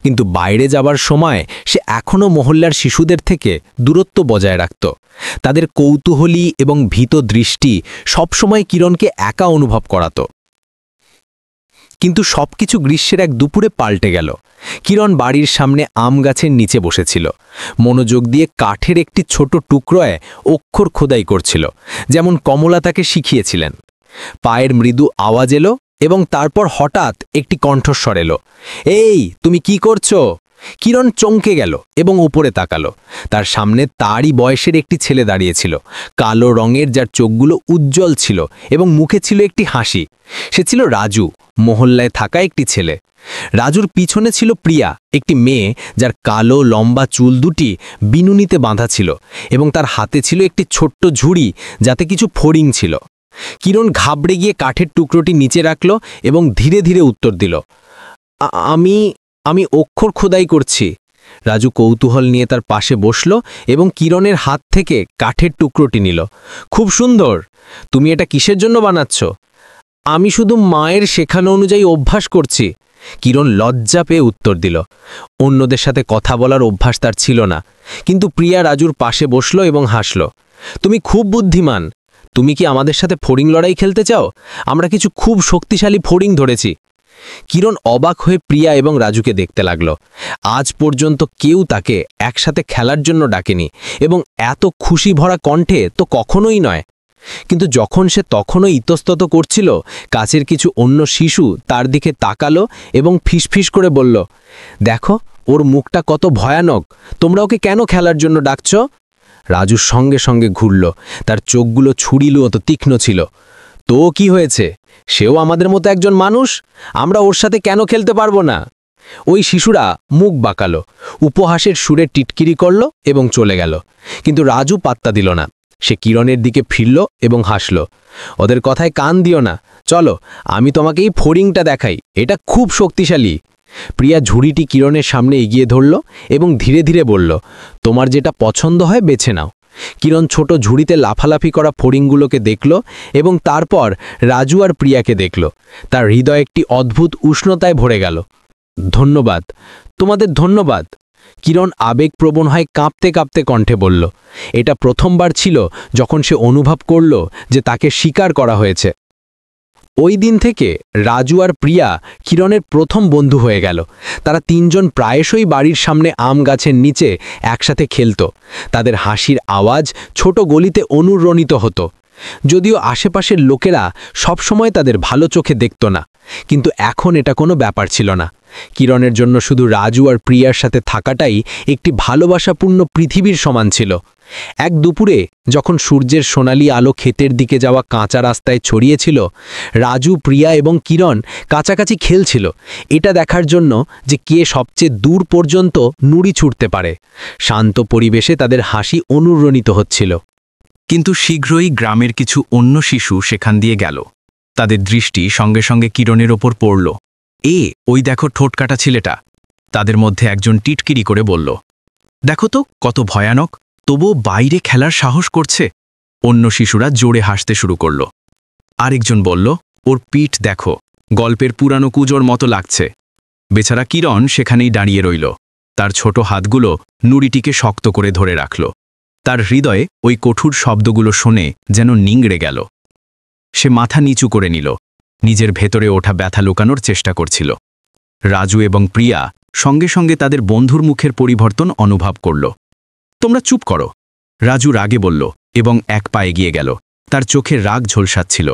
কিন্তু বাইরে যাবার সময় সে এখনও মহল্লার শিশুদের থেকে দূরত্ব বজায় রাখত। তাদের কৌতূহলী এবং ভীত দৃষ্টি সবসময় কিরণকে একা অনুভব করাত। কিন্তু সবকিছু গ্রীষ্মের এক দুপুরে পাল্টে গেল। কিরণ বাড়ির সামনে আম গাছের নিচে বসেছিল। মনোযোগ দিয়ে কাঠের একটি ছোট টুকরোয় অক্ষর খোদাই করছিল, যেমন কমলা তাকে শিখিয়েছিলেন। পায়ের মৃদু আওয়াজ এলো এবং তারপর হঠাৎ একটি কণ্ঠস্বর এলো, এই তুমি কি করছো? কিরণ চমকে গেল এবং উপরে তাকালো। তার সামনে তারই বয়সের একটি ছেলে দাঁড়িয়েছিল, কালো রঙের, যার চোখগুলো উজ্জ্বল ছিল এবং মুখে ছিল একটি হাসি। সে ছিল রাজু, মহল্লায় থাকা একটি ছেলে। রাজুর পিছনে ছিল প্রিয়া, একটি মেয়ে যার কালো লম্বা চুল দুটি বিনুনিতে বাঁধা ছিল এবং তার হাতে ছিল একটি ছোট্ট ঝুড়ি যাতে কিছু ফড়িং ছিল। কিরণ ঘাবড়ে গিয়ে কাঠের টুকরোটি নিচে রাখল এবং ধীরে ধীরে উত্তর দিল, আমি অক্ষর খোদাই করছি। রাজু কৌতূহল নিয়ে তার পাশে বসল এবং কিরণের হাত থেকে কাঠের টুকরোটি নিল। খুব সুন্দর। তুমি এটা কিসের জন্য বানাচ্ছ? আমি শুধু মায়ের শেখানো অনুযায়ী অভ্যাস করছি। কিরণ লজ্জা পেয়ে উত্তর দিল। অন্যদের সাথে কথা বলার অভ্যাস তার ছিল না, কিন্তু প্রিয়া রাজুর পাশে বসল এবং হাসল। তুমি খুব বুদ্ধিমান। তুমি কি আমাদের সাথে ফড়িং লড়াই খেলতে চাও? আমরা কিছু খুব শক্তিশালী ফড়িং ধরেছি। কিরণ অবাক হয়ে প্রিয়া এবং রাজুকে দেখতে লাগল। আজ পর্যন্ত কেউ তাকে একসাথে খেলার জন্য ডাকেনি এবং এত খুশি ভরা কণ্ঠে তো কখনোই নয়। কিন্তু যখন সে তখনও ইতস্তত করছিল, কাছের কিছু অন্য শিশু তার দিকে তাকালো এবং ফিসফিস করে বলল, দেখো ওর মুখটা কত ভয়ানক, তোমরা ওকে কেন খেলার জন্য ডাকছ? রাজুর সঙ্গে সঙ্গে ঘুরল, তার চোখগুলো ছুরির মতো তীক্ষ্ণ ছিল। তো কি হয়েছে? সেও আমাদের মতো একজন মানুষ, আমরা ওর সাথে কেন খেলতে পারবো না? ওই শিশুরা মুখ বাঁকালো, উপহাসের সুরে টিটকিরি করল এবং চলে গেল। কিন্তু রাজু পাত্তা দিল না। সে কিরণের দিকে ফিরল এবং হাসল। ওদের কথায় কান দিও না, চলো আমি তোমাকে এই ফড়িংটা দেখাই, এটা খুব শক্তিশালী। প্রিয়া ঝুড়িটি কিরণের সামনে এগিয়ে ধরল এবং ধীরে ধীরে বলল, তোমার যেটা পছন্দ হয় বেছে নাও। কিরণ ছোট ঝুড়িতে লাফালাফি করা ফড়িংগুলোকে দেখল এবং তারপর রাজু আর প্রিয়াকে দেখল। তার হৃদয় একটি অদ্ভুত উষ্ণতায় ভরে গেল। ধন্যবাদ, তোমাদের ধন্যবাদ। কিরণ আবেগপ্রবণ হয় কাঁপতে কাঁপতে কণ্ঠে বলল। এটা প্রথমবার ছিল যখন সে অনুভব করল যে তাকে স্বীকার করা হয়েছে। ওই দিন থেকে রাজু আর প্রিয়া কিরণের প্রথম বন্ধু হয়ে গেল। তারা তিনজন প্রায়শই বাড়ির সামনে আম গাছের নিচে একসাথে খেলত। তাদের হাসির আওয়াজ ছোট গলিতে অনুরণিত হতো। যদিও আশেপাশের লোকেরা সবসময় তাদের ভালো চোখে দেখত না, কিন্তু এখন এটা কোনো ব্যাপার ছিল না। কিরণের জন্য শুধু রাজু আর প্রিয়ার সাথে থাকাটাই একটি ভালোবাসাপূর্ণ পৃথিবীর সমান ছিল। এক দুপুরে যখন সূর্যের সোনালি আলো ক্ষেতের দিকে যাওয়া কাঁচা রাস্তায় ছড়িয়েছিল, রাজু, প্রিয়া এবং কিরণ কাছাকাছি খেলছিল, এটা দেখার জন্য যে কে সবচেয়ে দূর পর্যন্ত নুড়ি ছুটতে পারে। শান্ত পরিবেশে তাদের হাসি অনুরণিত হচ্ছিল। কিন্তু শীঘ্রই গ্রামের কিছু অন্য শিশু সেখান দিয়ে গেল। তাদের দৃষ্টি সঙ্গে সঙ্গে কিরণের ওপর পড়ল। ওই দেখো ঠোঁটকাটা ছেলেটা। তাদের মধ্যে একজন টিটকিরি করে বলল, দেখো তো কত ভয়ানক, তবুও বাইরে খেলার সাহস করছে। অন্য শিশুরা জোরে হাসতে শুরু করল। আরেকজন বলল, ওর পিঠ দেখো, গল্পের পুরানো কুজোর মতো লাগছে। বেচারা কিরণ সেখানেই দাঁড়িয়ে রইল। তার ছোট হাতগুলো নুড়িটিকে শক্ত করে ধরে রাখল। তার হৃদয়ে ওই কঠোর শব্দগুলো শুনে যেন নিংড়ে গেল। সে মাথা নিচু করে নিল, নিজের ভেতরে ওঠা ব্যথা লুকানোর চেষ্টা করছিল। রাজু এবং প্রিয়া সঙ্গে সঙ্গে তাদের বন্ধুর মুখের পরিবর্তন অনুভব করল। তোমরা চুপ করো, রাজু রাগে বলল এবং এক পা এগিয়ে গেল। তার চোখে রাগ ঝলসাচ্ছিল।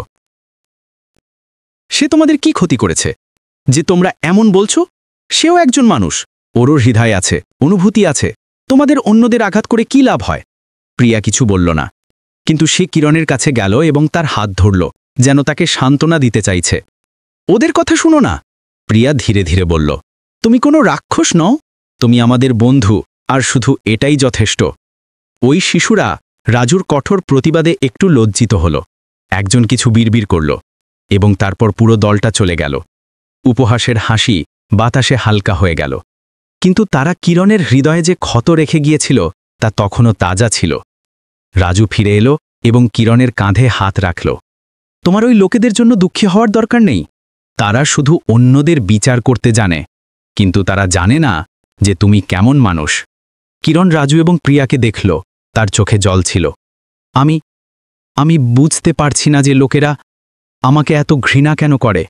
সে তোমাদের কি ক্ষতি করেছে যে তোমরা এমন বলছো? সেও একজন মানুষ, ওরও হৃদয় আছে, অনুভূতি আছে। তোমাদের অন্যদের আঘাত করে কি লাভ হয়? প্রিয়া কিছু বলল না, কিন্তু সে কিরণের কাছে গেল এবং তার হাত ধরল, যেন তাকে সান্ত্বনা দিতে চাইছে। ওদের কথা শুনো না, প্রিয়া ধীরে ধীরে বলল। তুমি কোনো রাক্ষস নও, তুমি আমাদের বন্ধু, আর শুধু এটাই যথেষ্ট। ওই শিশুরা রাজুর কঠোর প্রতিবাদে একটু লজ্জিত হল। একজন কিছু বিড়বিড় করল এবং তারপর পুরো দলটা চলে গেল। উপহাসের হাসি বাতাসে হালকা হয়ে গেল, কিন্তু তারা কিরণের হৃদয়ে যে ক্ষত রেখে গিয়েছিল তা তখনও তাজা ছিল। রাজু ফিরে এলো এবং কিরণের কাঁধে হাত রাখল। তোমার ওই লোকেদের জন্য দুঃখী হওয়ার দরকার নেই। তারা শুধু অন্যদের বিচার করতে জানে, কিন্তু তারা জানে না যে তুমি কেমন মানুষ। কিরণ রাজু এবং প্রিয়াকে দেখল, তার চোখে জল ছিল। আমি বুঝতে পারছি না যে লোকেরা আমাকে এত ঘৃণা কেন করে।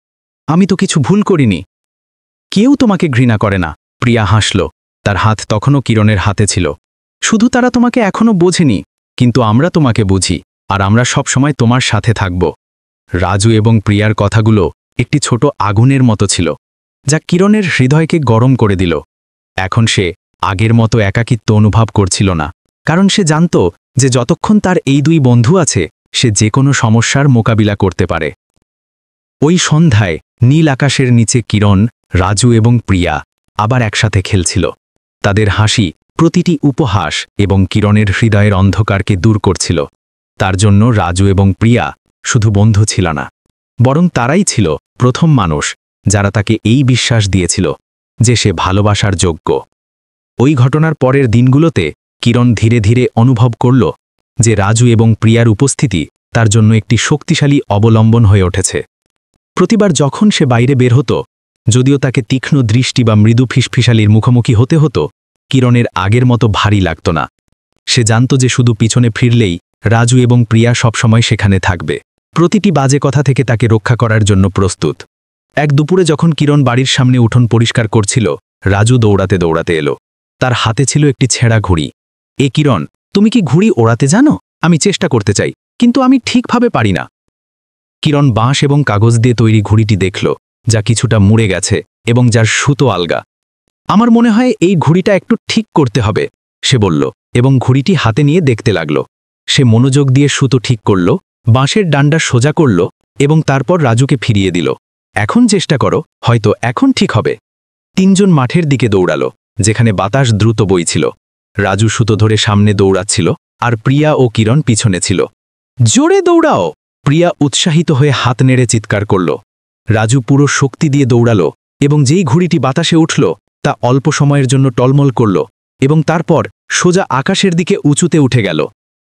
আমি তো কিছু ভুল করিনি। কেউ তোমাকে ঘৃণা করে না। প্রিয়া হাসল। তার হাত তখনও কিরণের হাতে ছিল। শুধু তারা তোমাকে এখনো বোঝেনি, কিন্তু আমরা তোমাকে বুঝি, আর আমরা সবসময় তোমার সাথে থাকব। রাজু এবং প্রিয়ার কথাগুলো একটি ছোট আগুনের মতো ছিল, যা কিরণের হৃদয়কে গরম করে দিল। এখন সে আগের মতো একাকিত্ব অনুভব করছিল না, কারণ সে জানত যে যতক্ষণ তার এই দুই বন্ধু আছে, সে যে কোনো সমস্যার মোকাবিলা করতে পারে। ওই সন্ধ্যায় নীল আকাশের নিচে কিরণ, রাজু এবং প্রিয়া আবার একসাথে খেলছিল। তাদের হাসি প্রতিটি উপহাস এবং কিরণের হৃদয়ের অন্ধকারকে দূর করছিল। তার জন্য রাজু এবং প্রিয়া শুধু বন্ধু ছিল না, বরং তারাই ছিল প্রথম মানুষ যারা তাকে এই বিশ্বাস দিয়েছিল যে সে ভালোবাসার যোগ্য। ওই ঘটনার পরের দিনগুলোতে কিরণ ধীরে ধীরে অনুভব করল যে রাজু এবং প্রিয়ার উপস্থিতি তার জন্য একটি শক্তিশালী অবলম্বন হয়ে উঠেছে। প্রতিবার যখন সে বাইরে বের হতো, যদিও তাকে তীক্ষ্ণ দৃষ্টি বা মৃদু ফিসফিসালির মুখোমুখি হতে হতো, কিরণের আগের মতো ভারী লাগত না। সে জানত যে শুধু পিছনে ফিরলেই রাজু এবং প্রিয়া সবসময় সেখানে থাকবে, প্রতিটি বাজে কথা থেকে তাকে রক্ষা করার জন্য প্রস্তুত। এক দুপুরে যখন কিরণ বাড়ির সামনে উঠোন পরিষ্কার করছিল, রাজু দৌড়াতে দৌড়াতে এলো। তার হাতে ছিল একটি ছেঁড়া ঘুড়ি। এ কিরণ, তুমি কি ঘুড়ি ওড়াতে জানো? আমি চেষ্টা করতে চাই, কিন্তু আমি ঠিকভাবে পারি না। কিরণ বাঁশ এবং কাগজ দিয়ে তৈরি ঘুড়িটি দেখল, যা কিছুটা মুড়ে গেছে এবং যার সুতো আলগা। আমার মনে হয় এই ঘুড়িটা একটু ঠিক করতে হবে, সে বলল, এবং ঘুড়িটি হাতে নিয়ে দেখতে লাগল। সে মনোযোগ দিয়ে সুতো ঠিক করল, বাঁশের ডান্ডা সোজা করল এবং তারপর রাজুকে ফিরিয়ে দিল। এখন চেষ্টা করো, হয়তো এখন ঠিক হবে। তিনজন মাঠের দিকে দৌড়ালো, যেখানে বাতাস দ্রুত বইছিল। রাজু সুতো ধরে সামনে দৌড়াচ্ছিল, আর প্রিয়া ও কিরণ পিছনে ছিল। জোরে দৌড়াও! প্রিয়া উৎসাহিত হয়ে হাত নেড়ে চিৎকার করল। রাজু পুরো শক্তি দিয়ে দৌড়ালো, এবং যেই ঘুড়িটি বাতাসে উঠল তা অল্প সময়ের জন্য টলমল করল এবং তারপর সোজা আকাশের দিকে উঁচুতে উঠে গেল।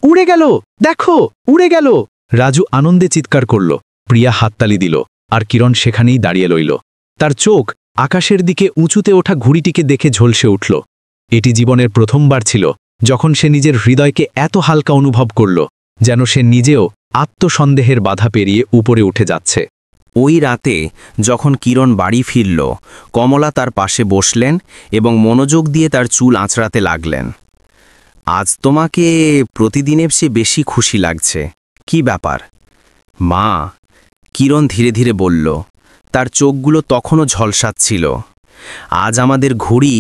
উড়ে গেল! দেখো, উড়ে গেল! রাজু আনন্দে চিৎকার করল। প্রিয়া হাততালি দিল, আর কিরণ সেখানেই দাঁড়িয়ে রইল। তার চোখ আকাশের দিকে উঁচুতে ওঠা ঘুড়িটিকে দেখে ঝলসে উঠল। এটি জীবনের প্রথমবার ছিল যখন সে নিজের হৃদয়কে এত হালকা অনুভব করল, যেন সে নিজেও আত্মসন্দেহের বাধা পেরিয়ে উপরে উঠে যাচ্ছে। ওই রাতে যখন কিরণ বাড়ি ফিরল, কমলা তার পাশে বসলেন এবং মনোযোগ দিয়ে তার চুল আঁচড়াতে লাগলেন। আজ তোমাকে প্রতিদিনের চেয়ে বেশি খুশি লাগছে, কি ব্যাপার? মা, কিরণ ধীরে ধীরে বলল, তার চোখগুলো তখনও ঝলসাচ্ছিল। আজ আমাদের ঘুড়ি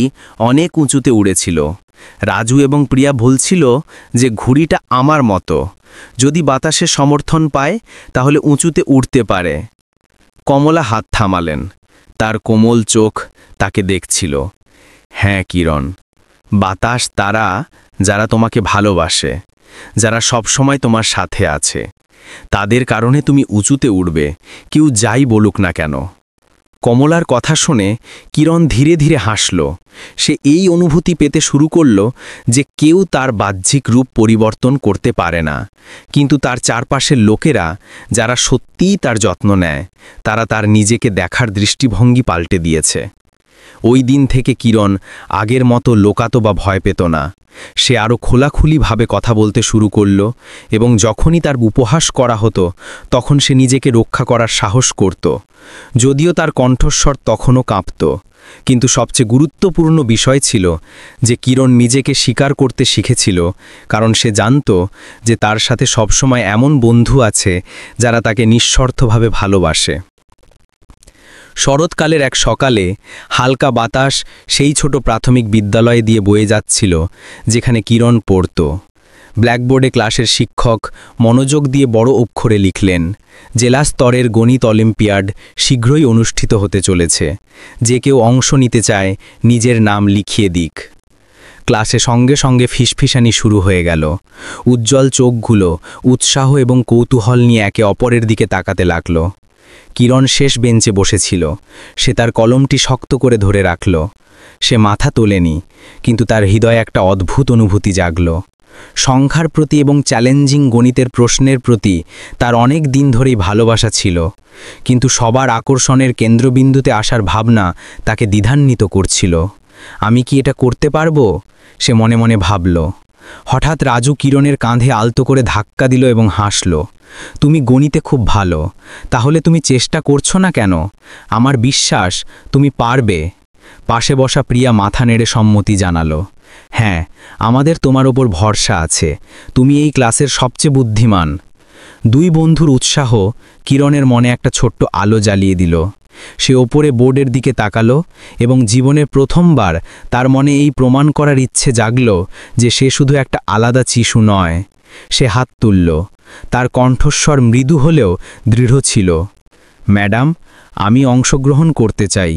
অনেক উঁচুতে উড়েছিল। রাজু এবং প্রিয়া বলছিল যে ঘুড়িটা আমার মতো, যদি বাতাসে সমর্থন পায় তাহলে উঁচুতে উঠতে পারে। কমলা হাত থামালেন, তার কোমল চোখ তাকে দেখছিল। হ্যাঁ কিরণ, বাতাস তারা যারা তোমাকে ভালোবাসে, যারা সবসময় তোমার সাথে আছে, তাদের কারণে তুমি উঁচুতে উঠবে, কেউ যাই বলুক না কেন। কমলার কথা শুনে কিরণ ধীরে ধীরে হাসল। সে এই অনুভূতি পেতে শুরু করল যে কেউ তার বাহ্যিক রূপ পরিবর্তন করতে পারে না, কিন্তু তার চারপাশের লোকেরা যারা সত্যিই তার যত্ন নেয়, তারা তার নিজেকে দেখার দৃষ্টিভঙ্গি পাল্টে দিয়েছে। ওই দিন থেকে কিরণ আগের মতো লোকাতো বা ভয় পেত না। সে আরও খোলাখুলিভাবে কথা বলতে শুরু করল, এবং যখনই তার উপহাস করা হতো তখন সে নিজেকে রক্ষা করার সাহস করত। যদিও তার কণ্ঠস্বর তখনও কাঁপত, কিন্তু সবচেয়ে গুরুত্বপূর্ণ বিষয় ছিল যে কিরণ নিজেকে স্বীকার করতে শিখেছিল, কারণ সে জানত যে তার সাথে সবসময় এমন বন্ধু আছে যারা তাকে নিঃস্বার্থভাবে ভালোবাসে। শরৎকালের এক সকালে হালকা বাতাস সেই ছোট প্রাথমিক বিদ্যালয়ে দিয়ে বয়ে যাচ্ছিল যেখানে কিরণ পড়ত। ব্ল্যাকবোর্ডে ক্লাসের শিক্ষক মনোযোগ দিয়ে বড় অক্ষরে লিখলেন, জেলা স্তরের গণিত অলিম্পিয়াড শীঘ্রই অনুষ্ঠিত হতে চলেছে। যে কেউ অংশ নিতে চায় নিজের নাম লিখিয়ে দিক। ক্লাসে সঙ্গে সঙ্গে ফিসফিসানি শুরু হয়ে গেল। উজ্জ্বল চোখগুলো উৎসাহ এবং কৌতূহল নিয়ে একে অপরের দিকে তাকাতে লাগল। কিরণ শেষ বেঞ্চে বসেছিল। সে তার কলমটি শক্ত করে ধরে রাখল। সে মাথা তোলেনি, কিন্তু তার হৃদয়ে একটা অদ্ভুত অনুভূতি জাগল। সংখ্যার প্রতি এবং চ্যালেঞ্জিং গণিতের প্রশ্নের প্রতি তার অনেক দিন ধরেই ভালোবাসা ছিল, কিন্তু সবার আকর্ষণের কেন্দ্রবিন্দুতে আসার ভাবনা তাকে দ্বিধান্বিত করছিল। আমি কি এটা করতে পারবো? সে মনে মনে ভাবল। হঠাৎ রাজু কিরণের কাঁধে আলতো করে ধাক্কা দিল এবং হাসল। তুমি গণিতে খুব ভালো, তাহলে তুমি চেষ্টা করছো না কেন? আমার বিশ্বাস তুমি পারবে। পাশে বসা প্রিয়া মাথা নেড়ে সম্মতি জানালো। হ্যাঁ, আমাদের তোমার ওপর ভরসা আছে, তুমি এই ক্লাসের সবচেয়ে বুদ্ধিমান। দুই বন্ধুর উৎসাহ কিরণের মনে একটা ছোট্ট আলো জ্বালিয়ে দিল। সে ওপরে বোর্ডের দিকে তাকালো এবং জীবনের প্রথমবার তার মনে এই প্রমাণ করার ইচ্ছে জাগল যে সে শুধু একটা আলাদা শিশু নয়। সে হাত তুলল, তার কণ্ঠস্বর মৃদু হলেও দৃঢ় ছিল। ম্যাডাম, আমি অংশগ্রহণ করতে চাই।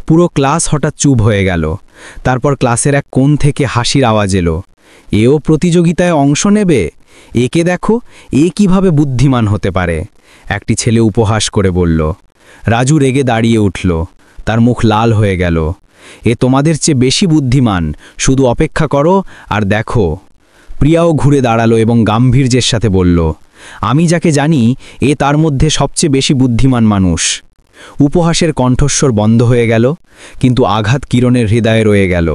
পুরো ক্লাস হঠাৎ চুপ হয়ে গেল। তারপর ক্লাসের এক কোণ থেকে হাসির আওয়াজ এলো। এও প্রতিযোগিতায় অংশ নেবে? একে দেখো, এ কিভাবে বুদ্ধিমান হতে পারে। একটি ছেলে উপহাস করে বলল। রাজু রেগে দাঁড়িয়ে উঠল, তার মুখ লাল হয়ে গেল। এ তোমাদের চেয়ে বেশি বুদ্ধিমান, শুধু অপেক্ষা করো আর দেখো। প্রিয়াও ঘুরে দাঁড়ালো এবং গাম্ভীর্যের সাথে বলল, আমি যাকে জানি এ তার মধ্যে সবচেয়ে বেশি বুদ্ধিমান মানুষ। উপহাসের কণ্ঠস্বর বন্ধ হয়ে গেল, কিন্তু আঘাত কিরণের হৃদয়ে রয়ে গেল।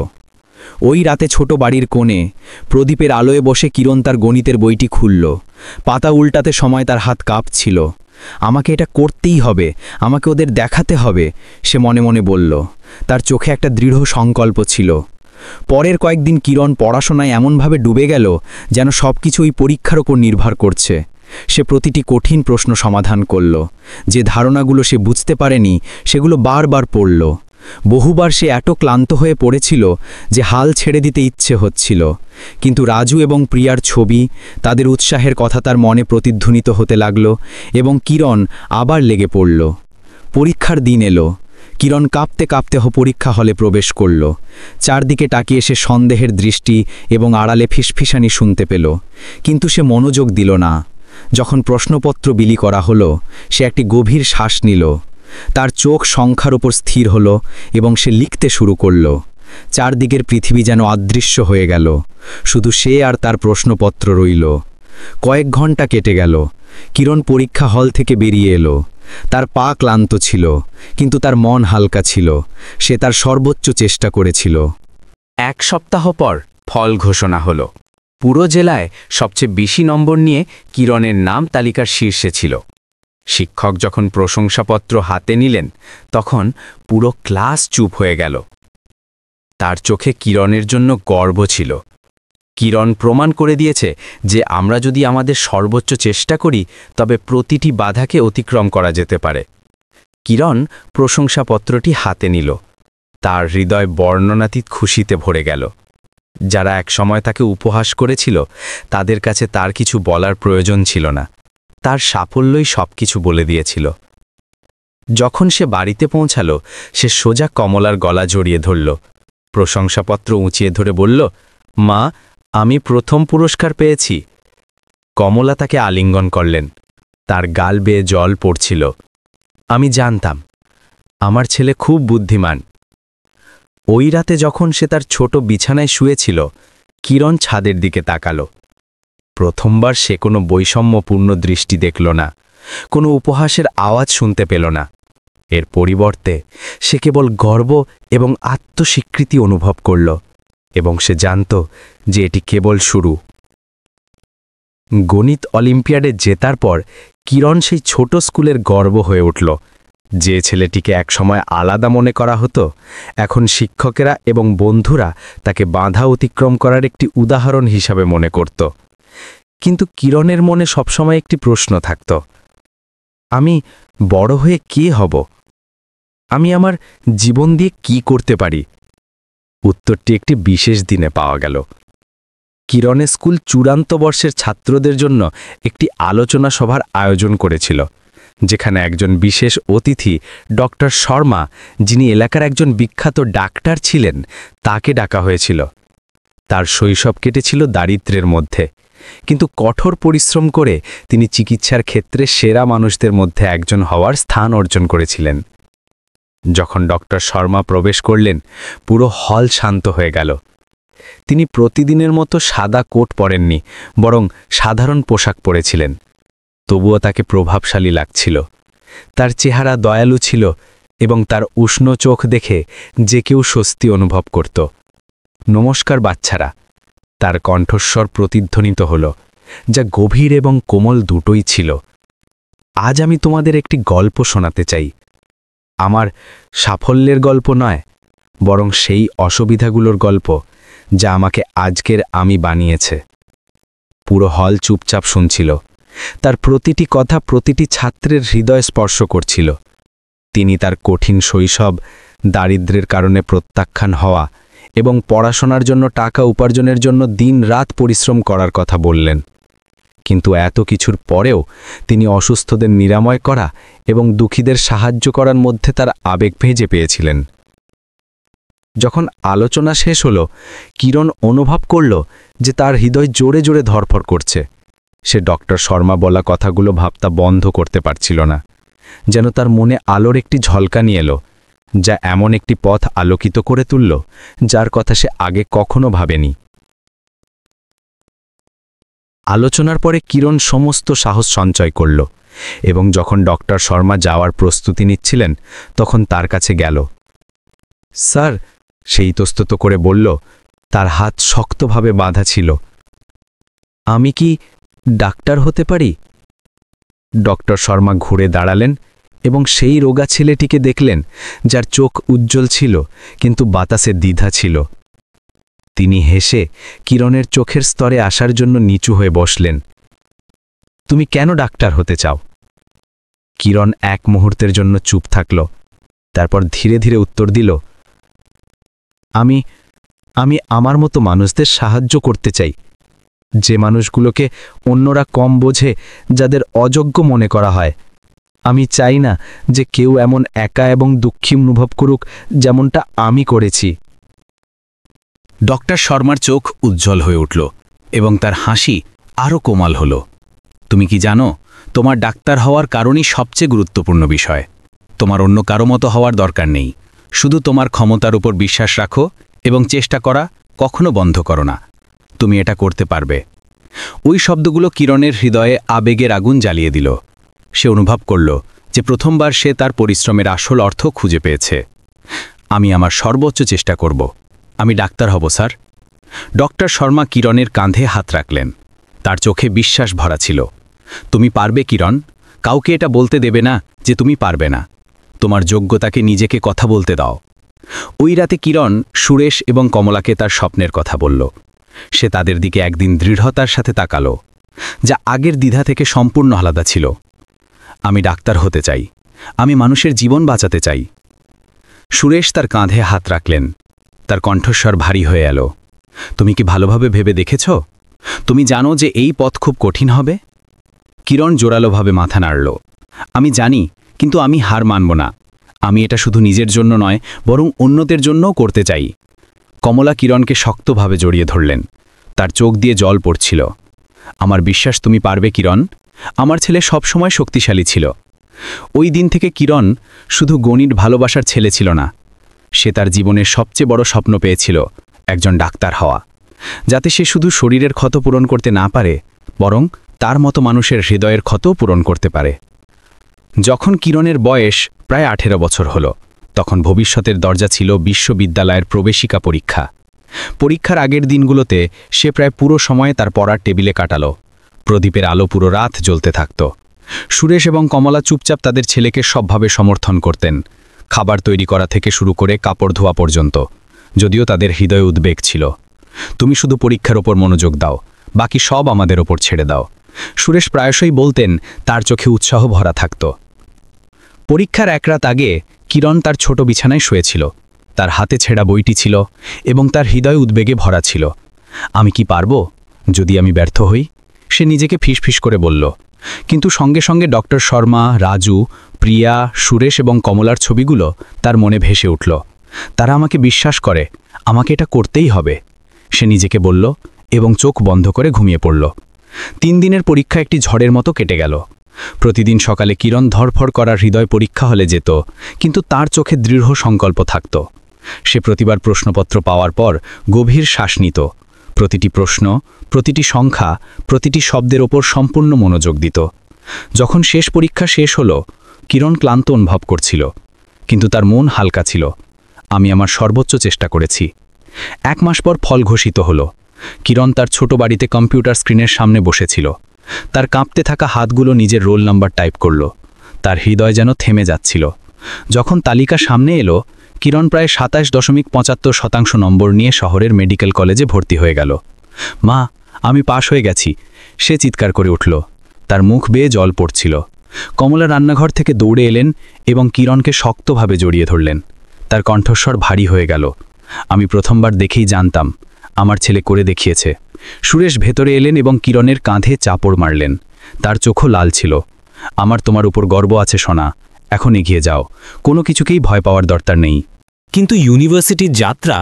ওই রাতে ছোট বাড়ির কোণে প্রদীপের আলোয় বসে কিরণ তার গণিতের বইটি খুলল। পাতা উল্টাতে সময় তার হাত কাঁপছিল। আমাকে এটা করতেই হবে, আমাকে ওদের দেখাতে হবে, সে মনে মনে বলল। তার চোখে একটা দৃঢ় সংকল্প ছিল। পরের কয়েকদিন কিরণ পড়াশোনায় এমনভাবে ডুবে গেল যেন সব কিছু ওই পরীক্ষার ওপর নির্ভর করছে। সে প্রতিটি কঠিন প্রশ্ন সমাধান করল। যে ধারণাগুলো সে বুঝতে পারেনি সেগুলো বারবার পড়ল। বহুবার সে এত ক্লান্ত হয়ে পড়েছিল যে হাল ছেড়ে দিতে ইচ্ছে হচ্ছিল, কিন্তু রাজু এবং প্রিয়ার ছবি, তাদের উৎসাহের কথা তার মনে প্রতিধ্বনিত হতে লাগল এবং কিরণ আবার লেগে পড়ল। পরীক্ষার দিন এলো। কিরণ কাঁপতে কাঁপতে পরীক্ষা হলে প্রবেশ করল। চারদিকে তাকিয়ে সে সন্দেহের দৃষ্টি এবং আড়ালে ফিসফিসানি শুনতে পেল, কিন্তু সে মনোযোগ দিল না। যখন প্রশ্নপত্র বিলি করা হলো, সে একটি গভীর শ্বাস নিল। তার চোখ সংখ্যার ওপর স্থির হল এবং সে লিখতে শুরু করল। চারদিকের পৃথিবী যেন অদৃশ্য হয়ে গেল, শুধু সে আর তার প্রশ্নপত্র রইল। কয়েক ঘন্টা কেটে গেল। কিরণ পরীক্ষা হল থেকে বেরিয়ে এলো। তার পা ক্লান্ত ছিল, কিন্তু তার মন হালকা ছিল। সে তার সর্বোচ্চ চেষ্টা করেছিল। এক সপ্তাহ পর ফল ঘোষণা হলো। পুরো জেলায় সবচেয়ে বেশি নম্বর নিয়ে কিরণের নাম তালিকার শীর্ষে ছিল। শিক্ষক যখন প্রশংসাপত্র হাতে নিলেন, তখন পুরো ক্লাস চুপ হয়ে গেল। তার চোখে কিরণের জন্য গর্ব ছিল। কিরণ প্রমাণ করে দিয়েছে যে আমরা যদি আমাদের সর্বোচ্চ চেষ্টা করি তবে প্রতিটি বাধাকে অতিক্রম করা যেতে পারে। কিরণ প্রশংসাপত্রটি হাতে নিল। তার হৃদয় বর্ণনাতীত খুশিতে ভরে গেল। যারা একসময় তাকে উপহাস করেছিল, তাদের কাছে তার কিছু বলার প্রয়োজন ছিল না। তার সাফল্যই সবকিছু বলে দিয়েছিল। যখন সে বাড়িতে পৌঁছালো, সে সোজা কমলার গলা জড়িয়ে ধরল। প্রশংসাপত্র উঁচিয়ে ধরে বলল, মা, আমি প্রথম পুরস্কার পেয়েছি। কমলা তাকে আলিঙ্গন করলেন। তার গাল বেয়ে জল পড়ছিল। আমি জানতাম, আমার ছেলে খুব বুদ্ধিমান। ওই রাতে যখন সে তার ছোট বিছানায় শুয়েছিল, কিরণ ছাদের দিকে তাকালো। প্রথমবার সে কোনো বৈষম্যপূর্ণ দৃষ্টি দেখল না, কোনো উপহাসের আওয়াজ শুনতে পেল না। এর পরিবর্তে সে কেবল গর্ব এবং আত্মস্বীকৃতি অনুভব করল, এবং সে জানত যে এটি কেবল শুরু। গণিত অলিম্পিয়াডে জেতার পর কিরণ সেই ছোট স্কুলের গর্ব হয়ে উঠল। যে ছেলেটিকে একসময় আলাদা মনে করা হতো, এখন শিক্ষকেরা এবং বন্ধুরা তাকে বাধা অতিক্রম করার একটি উদাহরণ হিসাবে মনে করত। কিন্তু কিরণের মনে সবসময় একটি প্রশ্ন থাকত, আমি বড় হয়ে কে হব? আমি আমার জীবন দিয়ে কি করতে পারি? উত্তরটি একটি বিশেষ দিনে পাওয়া গেল। কিরণের স্কুল চূড়ান্ত বর্ষের ছাত্রদের জন্য একটি আলোচনা সভার আয়োজন করেছিল, যেখানে একজন বিশেষ অতিথি ডক্টর শর্মা, যিনি এলাকার একজন বিখ্যাত ডাক্তার ছিলেন, তাকে ডাকা হয়েছিল। তার শৈশব কেটেছিল দারিদ্র্যের মধ্যে, কিন্তু কঠোর পরিশ্রম করে তিনি চিকিৎসার ক্ষেত্রে সেরা মানুষদের মধ্যে একজন হওয়ার স্থান অর্জন করেছিলেন। যখন ডক্টর শর্মা প্রবেশ করলেন, পুরো হল শান্ত হয়ে গেল। তিনি প্রতিদিনের মতো সাদা কোট পরেননি, বরং সাধারণ পোশাক পরেছিলেন। তবুও তাকে প্রভাবশালী লাগছিল। তার চেহারা দয়ালু ছিল এবং তার উষ্ণ চোখ দেখে যে কেউ স্বস্তি অনুভব করত। নমস্কার বাচ্চারা, তার কণ্ঠস্বর প্রতিধ্বনিত হল, যা গভীর এবং কোমল দুটোই ছিল। আজ আমি তোমাদের একটি গল্প শোনাতে চাই। আমার সাফল্যের গল্প নয়, বরং সেই অসুবিধাগুলোর গল্প যা আমাকে আজকের আমি বানিয়েছে। পুরো হল চুপচাপ শুনছিল। তার প্রতিটি কথা প্রতিটি ছাত্রের হৃদয় স্পর্শ করছিল। তিনি তার কঠিন শৈশব, দারিদ্র্যের কারণে প্রত্যাখ্যান হওয়া এবং পড়াশোনার জন্য টাকা উপার্জনের জন্য দিন-রাত পরিশ্রম করার কথা বললেন। কিন্তু এত কিছুর পরেও তিনি অসুস্থদের নিরাময় করা এবং দুঃখীদের সাহায্য করার মধ্যে তার আবেগ ভেজে পেয়েছিলেন। যখন আলোচনা শেষ হলো, কিরণ অনুভব করল যে তার হৃদয় জোরে জোরে ধড়ফড় করছে। সে ডক্টর শর্মা বলা কথাগুলো ভাবতা বন্ধ করতে পারছিল না। যেন তার মনে আলোর একটি ঝলকানি এলো, যা এমন একটি পথ আলোকিত করে তুলল যার কথা সে আগে কখনো ভাবেনি। আলোচনার পরে কিরণ সমস্ত সাহস সঞ্চয় করল এবং যখন ডক্টর শর্মা যাওয়ার প্রস্তুতি নিচ্ছিলেন তখন তার কাছে গেল। স্যার, সে ইতস্তত করে বলল, তার হাত শক্তভাবে বাঁধা ছিল। আমি কি ডাক্তার হতে পারি? ডক্টর শর্মা ঘুরে দাঁড়ালেন এবং সেই রোগা ছেলেটিকে দেখলেন, যার চোখ উজ্জ্বল ছিল কিন্তু বাতাসে দ্বিধা ছিল। তিনি হেসে কিরণের চোখের স্তরে আসার জন্য নিচু হয়ে বসলেন। তুমি কেন ডাক্তার হতে চাও? কিরণ এক মুহূর্তের জন্য চুপ থাকল, তারপর ধীরে ধীরে উত্তর দিল, আমি আমার মতো মানুষদের সাহায্য করতে চাই, যে মানুষগুলোকে অন্যরা কম বোঝে, যাদের অযোগ্য মনে করা হয়। আমি চাই না যে কেউ এমন একা এবং দুঃখী অনুভব করুক যেমনটা আমি করেছি। ডক্টর শর্মার চোখ উজ্জ্বল হয়ে উঠল এবং তার হাসি আরও কোমল হল। তুমি কি জানো, তোমার ডাক্তার হওয়ার কারণই সবচেয়ে গুরুত্বপূর্ণ বিষয়। তোমার অন্য কারো মতো হওয়ার দরকার নেই। শুধু তোমার ক্ষমতার উপর বিশ্বাস রাখো এবং চেষ্টা করা কখনো বন্ধ করো না। তুমি এটা করতে পারবে। ওই শব্দগুলো কিরণের হৃদয়ে আবেগের আগুন জ্বালিয়ে দিল। সে অনুভব করল যে প্রথমবার সে তার পরিশ্রমের আসল অর্থ খুঁজে পেয়েছে। আমি আমার সর্বোচ্চ চেষ্টা করব। আমি ডাক্তার হব, স্যার। ডক্টর শর্মা কিরণের কাঁধে হাত রাখলেন। তার চোখে বিশ্বাস ভরা ছিল। তুমি পারবে কিরণ। কাউকে এটা বলতে দেবে না যে তুমি পারবে না। তোমার যোগ্যতাকে নিজেকে কথা বলতে দাও। ওই রাতে কিরণ সুরেশ এবং কমলাকে তার স্বপ্নের কথা বলল। সে তাদের দিকে একদিন দৃঢ়তার সাথে তাকালো, যা আগের দ্বিধা থেকে সম্পূর্ণ আলাদা ছিল। আমি ডাক্তার হতে চাই। আমি মানুষের জীবন বাঁচাতে চাই। সুরেশ তার কাঁধে হাত রাখলেন। তার কণ্ঠস্বর ভারী হয়ে এলো। তুমি কি ভালোভাবে ভেবে দেখেছ? তুমি জানো যে এই পথ খুব কঠিন হবে? কিরণ জোরালোভাবে মাথা নাড়ল। আমি জানি, কিন্তু আমি হার মানব না। আমি এটা শুধু নিজের জন্য নয়, বরং অন্যদের জন্যও করতে চাই। কমলা কিরণকে শক্তভাবে জড়িয়ে ধরলেন। তার চোখ দিয়ে জল পড়ছিল। আমার বিশ্বাস তুমি পারবে কিরণ। আমার ছেলে সবসময় শক্তিশালী ছিল। ওই দিন থেকে কিরণ শুধু গণিত ভালোবাসার ছেলে ছিল না, সে তার জীবনের সবচেয়ে বড় স্বপ্ন পেয়েছিল, একজন ডাক্তার হওয়া, যাতে সে শুধু শরীরের ক্ষত পূরণ করতে না পারে, বরং তার মতো মানুষের হৃদয়ের ক্ষতও পূরণ করতে পারে। যখন কিরণের বয়স প্রায় 18 বছর হল, তখন ভবিষ্যতের দরজা ছিল বিশ্ববিদ্যালয়ের প্রবেশিকা পরীক্ষা। পরীক্ষার আগের দিনগুলোতে সে প্রায় পুরো সময় তার পড়ার টেবিলে কাটালো। প্রদীপের আলো পুরো রাত জ্বলতে থাকত। সুরেশ এবং কমলা চুপচাপ তাদের ছেলেকে সবভাবে সমর্থন করতেন, খাবার তৈরি করা থেকে শুরু করে কাপড় ধোয়া পর্যন্ত, যদিও তাদের হৃদয়ে উদ্বেগ ছিল। তুমি শুধু পরীক্ষার ওপর মনোযোগ দাও, বাকি সব আমাদের ওপর ছেড়ে দাও। সুরেশ প্রায়শই বলতেন, তার চোখে উৎসাহ ভরা থাকত। পরীক্ষার এক রাত আগে কিরণ তার ছোট বিছানায় শুয়েছিল। তার হাতে ছেঁড়া বইটি ছিল এবং তার হৃদয় উদ্বেগে ভরা ছিল। আমি কি পারব যদি আমি ব্যর্থ হই? সে নিজেকে ফিসফিস করে বলল। কিন্তু সঙ্গে সঙ্গে ডক্টর শর্মা, রাজু, প্রিয়া, সুরেশ এবং কমলার ছবিগুলো তার মনে ভেসে উঠল। তারা আমাকে বিশ্বাস করে, আমাকে এটা করতেই হবে, সে নিজেকে বলল এবং চোখ বন্ধ করে ঘুমিয়ে পড়ল। 3 দিনের পরীক্ষা একটি ঝড়ের মতো কেটে গেল। প্রতিদিন সকালে কিরণ ধরফড় করার হৃদয় পরীক্ষা হলে যেত, কিন্তু তার চোখে দৃঢ় সংকল্প থাকত। সে প্রতিবার প্রশ্নপত্র পাওয়ার পর গভীর শ্বাস নিত। প্রতিটি প্রশ্ন, প্রতিটি সংখ্যা, প্রতিটি শব্দের ওপর সম্পূর্ণ মনোযোগ দিত। যখন শেষ পরীক্ষা শেষ হলো, কিরণ ক্লান্ত অনুভব করছিল, কিন্তু তার মন হালকা ছিল। আমি আমার সর্বোচ্চ চেষ্টা করেছি। 1 মাস পর ফল ঘোষিত হলো। কিরণ তার ছোট বাড়িতে কম্পিউটার স্ক্রিনের সামনে বসেছিল। তার কাঁপতে থাকা হাতগুলো নিজের রোল নাম্বার টাইপ করল। তার হৃদয় যেন থেমে যাচ্ছিল। যখন তালিকা সামনে এলো, কিরণ প্রায় 27.75% নম্বর নিয়ে শহরের মেডিকেল কলেজে ভর্তি হয়ে গেল। মা, আমি পাশ হয়ে গেছি, সে চিৎকার করে উঠল। তার মুখ বেয়ে জল পড়ছিল। কমলা রান্নাঘর থেকে দৌড়ে এলেন এবং কিরণকে শক্তভাবে জড়িয়ে ধরলেন। তার কণ্ঠস্বর ভারী হয়ে গেল। আমি প্রথমবার দেখেই জানতাম, আমার ছেলে করে দেখিয়েছে। সুরেশ ভেতরে এলেন এবং কিরণের কাঁধে চাপড় মারলেন। তার চোখও লাল ছিল। আমার তোমার উপর গর্ব আছে সোনা, এখন এগিয়ে যাও, কোনো কিছুকেই ভয় পাওয়ার দরকার নেই। কিন্তু ইউনিভার্সিটির যাত্রা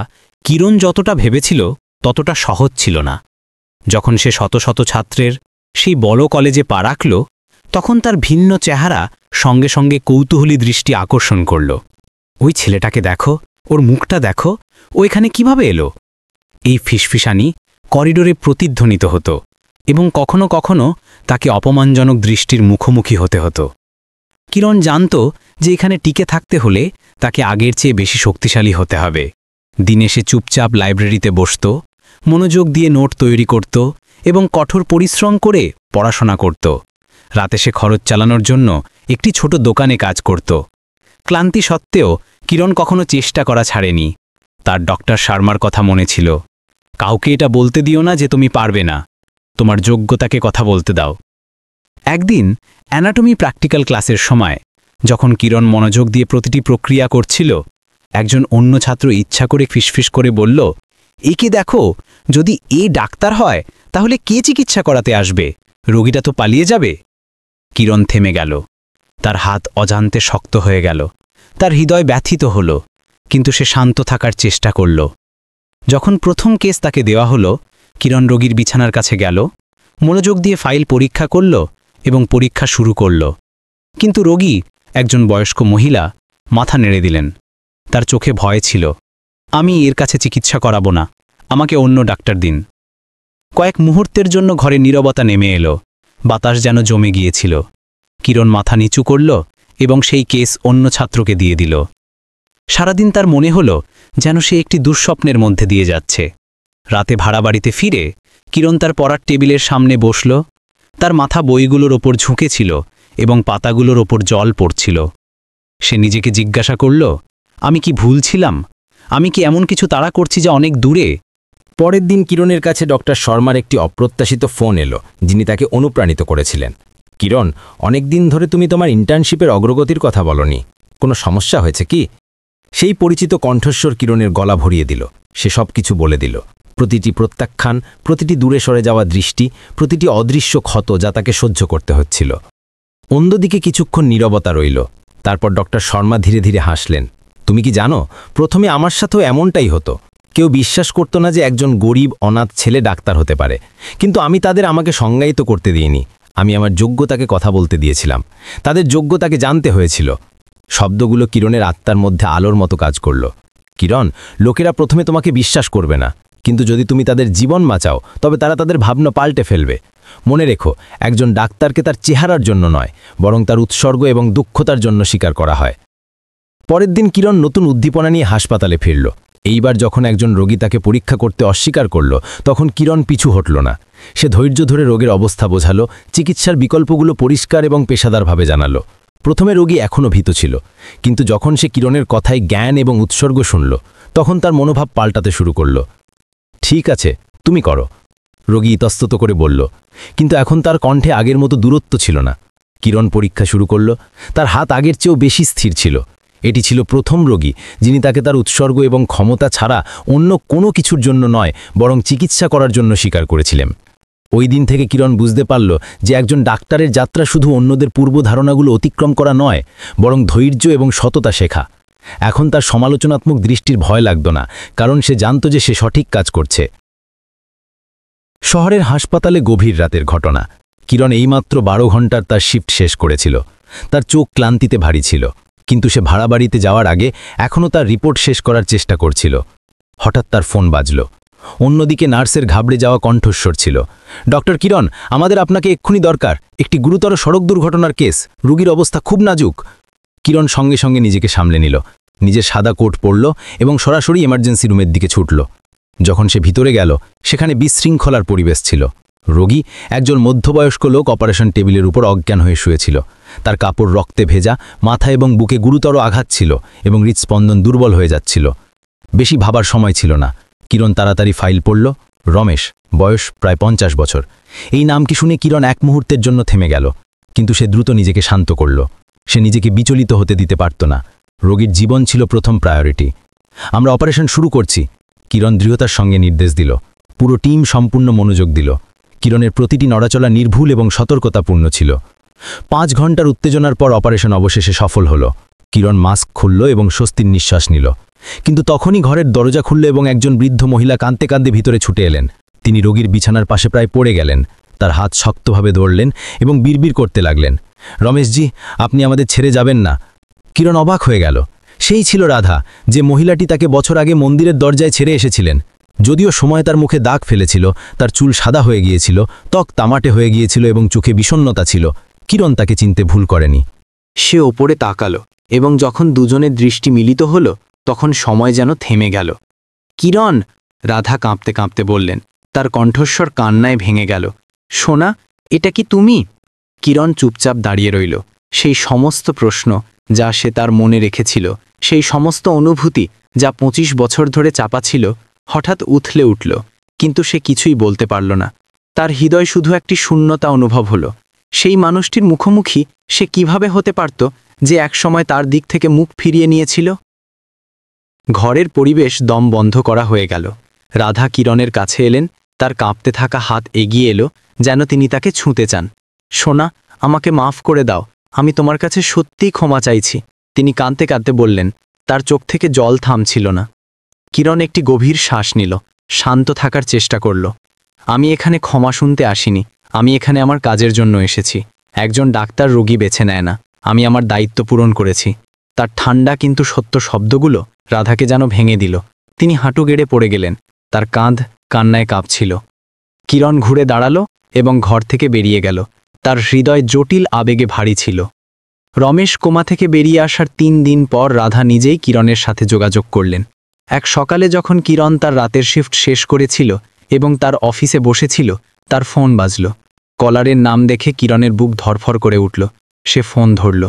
কিরণ যতটা ভেবেছিল ততটা সহজ ছিল না। যখন সে শত শত ছাত্রের সেই বড় কলেজে পা রাখল, তখন তার ভিন্ন চেহারা সঙ্গে সঙ্গে কৌতূহলী দৃষ্টি আকর্ষণ করল। ওই ছেলেটাকে দেখো, ওর মুখটা দেখো, ও এখানে কিভাবে এলো? এই ফিসফিসানি করিডোরে প্রতিধ্বনিত হতো এবং কখনো কখনো তাকে অপমানজনক দৃষ্টির মুখোমুখি হতে হতো। কিরণ জানত যে এখানে টিকে থাকতে হলে তাকে আগের চেয়ে বেশি শক্তিশালী হতে হবে। দিনে সে চুপচাপ লাইব্রেরিতে বসত, মনোযোগ দিয়ে নোট তৈরি করত এবং কঠোর পরিশ্রম করে পড়াশোনা করত। রাতে সে খরচ চালানোর জন্য একটি ছোট দোকানে কাজ করত। ক্লান্তি সত্ত্বেও কিরণ কখনো চেষ্টা করা ছাড়েনি। তার ডক্টর শর্মার কথা মনে ছিল, কাউকে এটা বলতে দিও না যে তুমি পারবে না, তোমার যোগ্যতাকে কথা বলতে দাও। একদিন অ্যানাটমি প্র্যাকটিক্যাল ক্লাসের সময় যখন কিরণ মনোযোগ দিয়ে প্রতিটি প্রক্রিয়া করছিল, একজন অন্য ছাত্র ইচ্ছা করে ফিসফিস করে বলল, একে দেখো, যদি এ ডাক্তার হয় তাহলে কে চিকিৎসা করাতে আসবে? রোগীটা তো পালিয়ে যাবে। কিরণ থেমে গেল। তার হাত অজান্তে শক্ত হয়ে গেল। তার হৃদয় ব্যথিত হল, কিন্তু সে শান্ত থাকার চেষ্টা করল। যখন প্রথম কেস তাকে দেওয়া হলো, কিরণ রোগীর বিছানার কাছে গেল, মনোযোগ দিয়ে ফাইল পরীক্ষা করল এবং পরীক্ষা শুরু করল। কিন্তু রোগী, একজন বয়স্ক মহিলা, মাথা নেড়ে দিলেন। তার চোখে ভয় ছিল। আমি এর কাছে চিকিৎসা করাবো না, আমাকে অন্য ডাক্তার দিন। কয়েক মুহূর্তের জন্য ঘরে নীরবতা নেমে এলো। বাতাস যেন জমে গিয়েছিল। কিরণ মাথা নিচু করল এবং সেই কেস অন্য ছাত্রকে দিয়ে দিল। সারাদিন তার মনে হল যেন সে একটি দুঃস্বপ্নের মধ্যে দিয়ে যাচ্ছে। রাতে ভাড়া বাড়িতে ফিরে কিরণ তার পড়ার টেবিলের সামনে বসল। তার মাথা বইগুলোর ওপর ঝুঁকেছিল এবং পাতাগুলোর ওপর জল পড়ছিল। সে নিজেকে জিজ্ঞাসা করল, আমি কি ভুল ছিলাম? আমি কি এমন কিছু তাড়া করছি যা অনেক দূরে? পরের দিন কিরণের কাছে ডক্টর শর্মার একটি অপ্রত্যাশিত ফোন এলো, যিনি তাকে অনুপ্রাণিত করেছিলেন। কিরণ, অনেক দিন ধরে তুমি তোমার ইন্টার্নশিপের অগ্রগতির কথা বলনি, কোনো সমস্যা হয়েছে কি? সেই পরিচিত কণ্ঠস্বর কিরণের গলা ভরিয়ে দিল। সে সব কিছু বলে দিল। প্রতিটি প্রত্যাখ্যান, প্রতিটি দূরে সরে যাওয়া দৃষ্টি, প্রতিটি অদৃশ্য ক্ষত যা তাকে সহ্য করতে হচ্ছিল। অন্যদিকে কিছুক্ষণ নীরবতা রইল। তারপর ডক্টর শর্মা ধীরে ধীরে হাসলেন। তুমি কি জানো, প্রথমে আমার সাথেও এমনটাই হতো। কেউ বিশ্বাস করত না যে একজন গরিব অনাথ ছেলে ডাক্তার হতে পারে, কিন্তু আমি তাদের আমাকে সংজ্ঞায়িত করতে দিইনি। আমি আমার যোগ্যতাকে কথা বলতে দিয়েছিলাম। তাদের যোগ্যতাকে জানতে হয়েছিল। শব্দগুলো কিরণের আত্মার মধ্যে আলোর মতো কাজ করল। কিরণ, লোকেরা প্রথমে তোমাকে বিশ্বাস করবে না, কিন্তু যদি তুমি তাদের জীবন বাঁচাও তবে তারা তাদের ভাবনা পাল্টে ফেলবে। মনে রেখো, একজন ডাক্তারকে তার চেহারার জন্য নয়, বরং তার উৎসর্গ এবং দুঃখতার জন্য স্বীকার করা হয়। পরের দিন কিরণ নতুন উদ্দীপনা নিয়ে হাসপাতালে ফিরল। এইবার যখন একজন রোগী তাকে পরীক্ষা করতে অস্বীকার করল, তখন কিরণ পিছু হটল না। সে ধৈর্য ধরে রোগের অবস্থা বোঝালো, চিকিৎসার বিকল্পগুলো পরিষ্কার এবং পেশাদারভাবে জানালো। প্রথমে রোগী এখনও ভীত ছিল, কিন্তু যখন সে কিরণের কথায় জ্ঞান এবং উৎসর্গ শুনল, তখন তার মনোভাব পাল্টাতে শুরু করল। ঠিক আছে, তুমি করো, রোগী ইতস্তত করে বলল, কিন্তু এখন তার কণ্ঠে আগের মতো দূরত্ব ছিল না। কিরণ পরীক্ষা শুরু করল। তার হাত আগের চেয়েও বেশি স্থির ছিল। এটি ছিল প্রথম রোগী যিনি তাকে তার উৎসর্গ এবং ক্ষমতা ছাড়া অন্য কোনো কিছুর জন্য নয়, বরং চিকিৎসা করার জন্য স্বীকার করেছিলেন। ওই দিন থেকে কিরণ বুঝতে পারল যে একজন ডাক্তারের যাত্রা শুধু অন্যদের পূর্বধারণাগুলো অতিক্রম করা নয়, বরং ধৈর্য এবং সততা শেখা। এখন তার সমালোচনাত্মক দৃষ্টির ভয় লাগত না, কারণ সে জানত যে সে সঠিক কাজ করছে। শহরের হাসপাতালে গভীর রাতের ঘটনা। কিরণ এইমাত্র 12 ঘন্টার তার শিফট শেষ করেছিল। তার চোখ ক্লান্তিতে ভারী ছিল, কিন্তু সে ভাড়া বাড়িতে যাওয়ার আগে এখনও তার রিপোর্ট শেষ করার চেষ্টা করছিল। হঠাৎ তার ফোন বাজল। অন্যদিকে নার্সের ঘাবড়ে যাওয়া কণ্ঠস্বর ছিল, ডক্টর কিরণ, আমাদের আপনাকে এক্ষুনি দরকার, একটি গুরুতর সড়ক দুর্ঘটনার কেস, রোগীর অবস্থা খুব নাজুক। কিরণ সঙ্গে সঙ্গে নিজেকে সামলে নিল। নিজের সাদা কোট পরল এবং সরাসরি এমার্জেন্সি রুমের দিকে ছুটল। যখন সে ভিতরে গেল সেখানে বিশৃঙ্খলার পরিবেশ ছিল। রোগী, একজন মধ্যবয়স্ক লোক, অপারেশন টেবিলের উপর অজ্ঞান হয়ে শুয়েছিল। তার কাপড় রক্তে ভেজা, মাথা এবং বুকে গুরুতর আঘাত ছিল এবং হৃৎস্পন্দন দুর্বল হয়ে যাচ্ছিল। বেশি ভাবার সময় ছিল না। কিরণ তাড়াতাড়ি ফাইল পড়ল। রমেশ, বয়স প্রায় 50 বছর। এই নামটি শুনে কিরণ এক মুহূর্তের জন্য থেমে গেল, কিন্তু সে দ্রুত নিজেকে শান্ত করল। সে নিজেকে বিচলিত হতে দিতে পারত না। রোগীর জীবন ছিল প্রথম প্রায়োরিটি। আমরা অপারেশন শুরু করছি, কিরণ দৃঢ়তার সঙ্গে নির্দেশ দিল। পুরো টিম সম্পূর্ণ মনোযোগ দিল। কিরণের প্রতিটি নড়াচলা নির্ভুল এবং সতর্কতাপূর্ণ ছিল। 5 ঘন্টার উত্তেজনার পর অপারেশন অবশেষে সফল হল। কিরণ মাস্ক খুলল এবং স্বস্তির নিঃশ্বাস নিল। কিন্তু তখনই ঘরের দরজা খুলল এবং একজন বৃদ্ধ মহিলা কাঁদতে কাঁদতে ভিতরে ছুটে এলেন। তিনি রোগীর বিছানার পাশে প্রায় পড়ে গেলেন। তার হাত শক্তভাবে ধরলেন এবং বিড়বিড় করতে লাগলেন, রমেশজি, আপনি আমাদের ছেড়ে যাবেন না। কিরণ অবাক হয়ে গেল। সেই ছিল রাধা, যে মহিলাটি তাকে বছর আগে মন্দিরের দরজায় ছেড়ে এসেছিলেন। যদিও সময় তার মুখে দাগ ফেলেছিল, তার চুল সাদা হয়ে গিয়েছিল, ত্বক তামাটে হয়ে গিয়েছিল এবং চোখে বিষণ্ণতা ছিল, কিরণ তাকে চিনতে ভুল করেনি। সে ওপরে তাকালো এবং যখন দুজনের দৃষ্টি মিলিত হল তখন সময় যেন থেমে গেল। কিরণ, রাধা কাঁপতে কাঁপতে বললেন। তার কণ্ঠস্বর কান্নায় ভেঙে গেল। সোনা, এটা কি তুমি? কিরণ চুপচাপ দাঁড়িয়ে রইল। সেই সমস্ত প্রশ্ন যা সে তার মনে রেখেছিল, সেই সমস্ত অনুভূতি যা 25 বছর ধরে চাপা ছিল, হঠাৎ উথলে উঠল, কিন্তু সে কিছুই বলতে পারল না। তার হৃদয় শুধু একটি শূন্যতা অনুভব হল। সেই মানুষটির মুখোমুখি সে কিভাবে হতে পারত, যে একসময় তার দিক থেকে মুখ ফিরিয়ে নিয়েছিল? ঘরের পরিবেশ দম বন্ধ করা হয়ে গেল। রাধা কিরণের কাছে এলেন। তার কাঁপতে থাকা হাত এগিয়ে এলো, যেন তিনি তাকে ছুঁতে চান। সোনা, আমাকে মাফ করে দাও, আমি তোমার কাছে সত্যিই ক্ষমা চাইছি, তিনি কাঁদতে কাঁদতে বললেন। তার চোখ থেকে জল থামছিল না। কিরণ একটি গভীর শ্বাস নিল, শান্ত থাকার চেষ্টা করল। আমি এখানে ক্ষমা শুনতে আসিনি, আমি এখানে আমার কাজের জন্য এসেছি। একজন ডাক্তার রোগী বেছে নেয় না, আমি আমার দায়িত্ব পূরণ করেছি। তার ঠান্ডা কিন্তু সত্য শব্দগুলো রাধাকে যেন ভেঙে দিল। তিনি হাঁটু গেড়ে পড়ে গেলেন। তার কাঁধ কান্নায় কাঁপছিল। কিরণ ঘুরে দাঁড়ালো এবং ঘর থেকে বেরিয়ে গেল। তার হৃদয় জটিল আবেগে ভারী ছিল। রমেশ কোমা থেকে বেরিয়ে আসার 3 দিন পর রাধা নিজেই কিরণের সাথে যোগাযোগ করলেন। এক সকালে যখন কিরণ তার রাতের শিফট শেষ করেছিল এবং তার অফিসে বসেছিল, তার ফোন বাজল। কলারের নাম দেখে কিরণের বুক ধরফর করে উঠল। সে ফোন ধরল।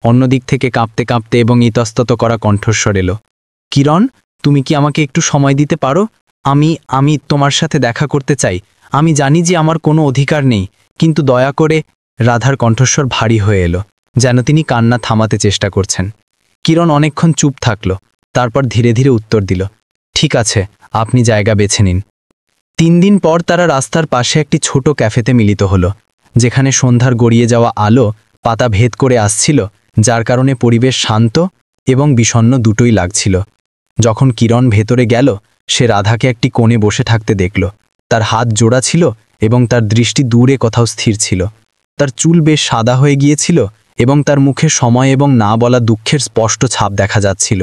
অন্যদিক থেকে কাঁপতে কাঁপতে এবং ইতস্তত করা কণ্ঠস্বর এলো। কিরণ, তুমি কি আমাকে একটু সময় দিতে পারো? আমি তোমার সাথে দেখা করতে চাই। আমি জানি যে আমার কোনো অধিকার নেই, কিন্তু দয়া করে। রাধার কণ্ঠস্বর ভারী হয়ে এলো, যেন তিনি কান্না থামাতে চেষ্টা করছেন। কিরণ অনেকক্ষণ চুপ থাকল, তারপর ধীরে ধীরে উত্তর দিল, ঠিক আছে, আপনি জায়গা বেছে নিন। 3 দিন পর তারা রাস্তার পাশে একটি ছোট ক্যাফেতে মিলিত হলো, যেখানে সন্ধ্যার গড়িয়ে যাওয়া আলো পাতা ভেদ করে আসছিল, যার কারণে পরিবেশ শান্ত এবং বিষণ্ণ দুটোই লাগছিল। যখন কিরণ ভেতরে গেল, সে রাধাকে একটি কোণে বসে থাকতে দেখল। তার হাত জোড়া ছিল এবং তার দৃষ্টি দূরে কোথাও স্থির ছিল। তার চুল বেশ সাদা হয়ে গিয়েছিল এবং তার মুখে সময় এবং না বলা দুঃখের স্পষ্ট ছাপ দেখা যাচ্ছিল।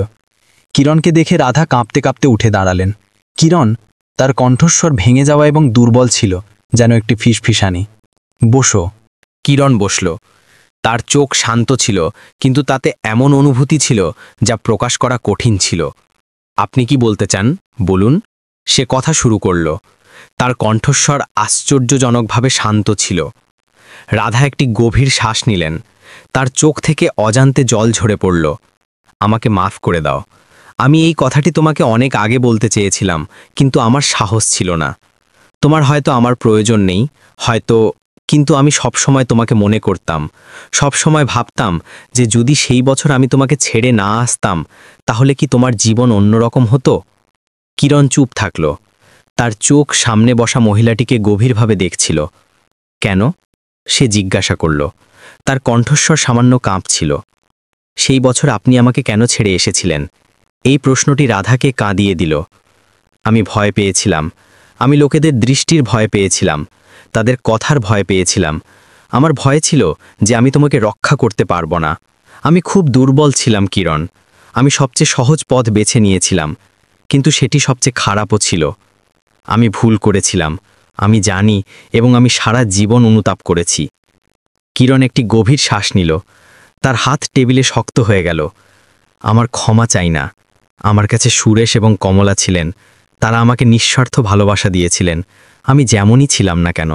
কিরণকে দেখে রাধা কাঁপতে কাঁপতে উঠে দাঁড়ালেন। কিরণ, তার কণ্ঠস্বর ভেঙে যাওয়া এবং দুর্বল ছিল, যেন একটি ফিসফিসানি। বসো। কিরণ বসল। তার চোখ শান্ত ছিল, কিন্তু তাতে এমন অনুভূতি ছিল যা প্রকাশ করা কঠিন ছিল। আপনি কি বলতে চান, বলুন, সে কথা শুরু করল। তার কণ্ঠস্বর আশ্চর্যজনকভাবে শান্ত ছিল। রাধা একটি গভীর শ্বাস নিলেন। তার চোখ থেকে অজান্তে জল ঝরে পড়ল। আমাকে মাফ করে দাও, আমি এই কথাটি তোমাকে অনেক আগে বলতে চেয়েছিলাম, কিন্তু আমার সাহস ছিল না। তোমার হয়তো আমার প্রয়োজন নেই, হয়তো, কিন্তু আমি সবসময় তোমাকে মনে করতাম। সবসময় ভাবতাম যে যদি সেই বছর আমি তোমাকে ছেড়ে না আসতাম, তাহলে কি তোমার জীবন অন্যরকম হতো। কিরণ চুপ থাকল। তার চোখ সামনে বসা মহিলাটিকে গভীরভাবে দেখছিল। কেন? সে জিজ্ঞাসা করল। তার কণ্ঠস্বর সামান্য কাঁপছিল। সেই বছর আপনি আমাকে কেন ছেড়ে এসেছিলেন? এই প্রশ্নটি রাধাকে কাঁদিয়ে দিল। আমি ভয় পেয়েছিলাম। আমি লোকেদের দৃষ্টির ভয় পেয়েছিলাম, তাদের কথার ভয় পেয়েছিলাম। আমার ভয় ছিল যে আমি তোমাকে রক্ষা করতে পারবো না। আমি খুব দুর্বল ছিলাম কিরণ। আমি সবচেয়ে সহজ পথ বেছে নিয়েছিলাম, কিন্তু সেটি সবচেয়ে খারাপও ছিল। আমি ভুল করেছিলাম, আমি জানি, এবং আমি সারা জীবন অনুতাপ করেছি। কিরণ একটি গভীর শ্বাস নিল। তার হাত টেবিলে শক্ত হয়ে গেল। আমার ক্ষমা চাই না। আমার কাছে সুরেশ এবং কমলা ছিলেন, তারা আমাকে নিঃস্বার্থ ভালোবাসা দিয়েছিলেন, আমি যেমনই ছিলাম না কেন।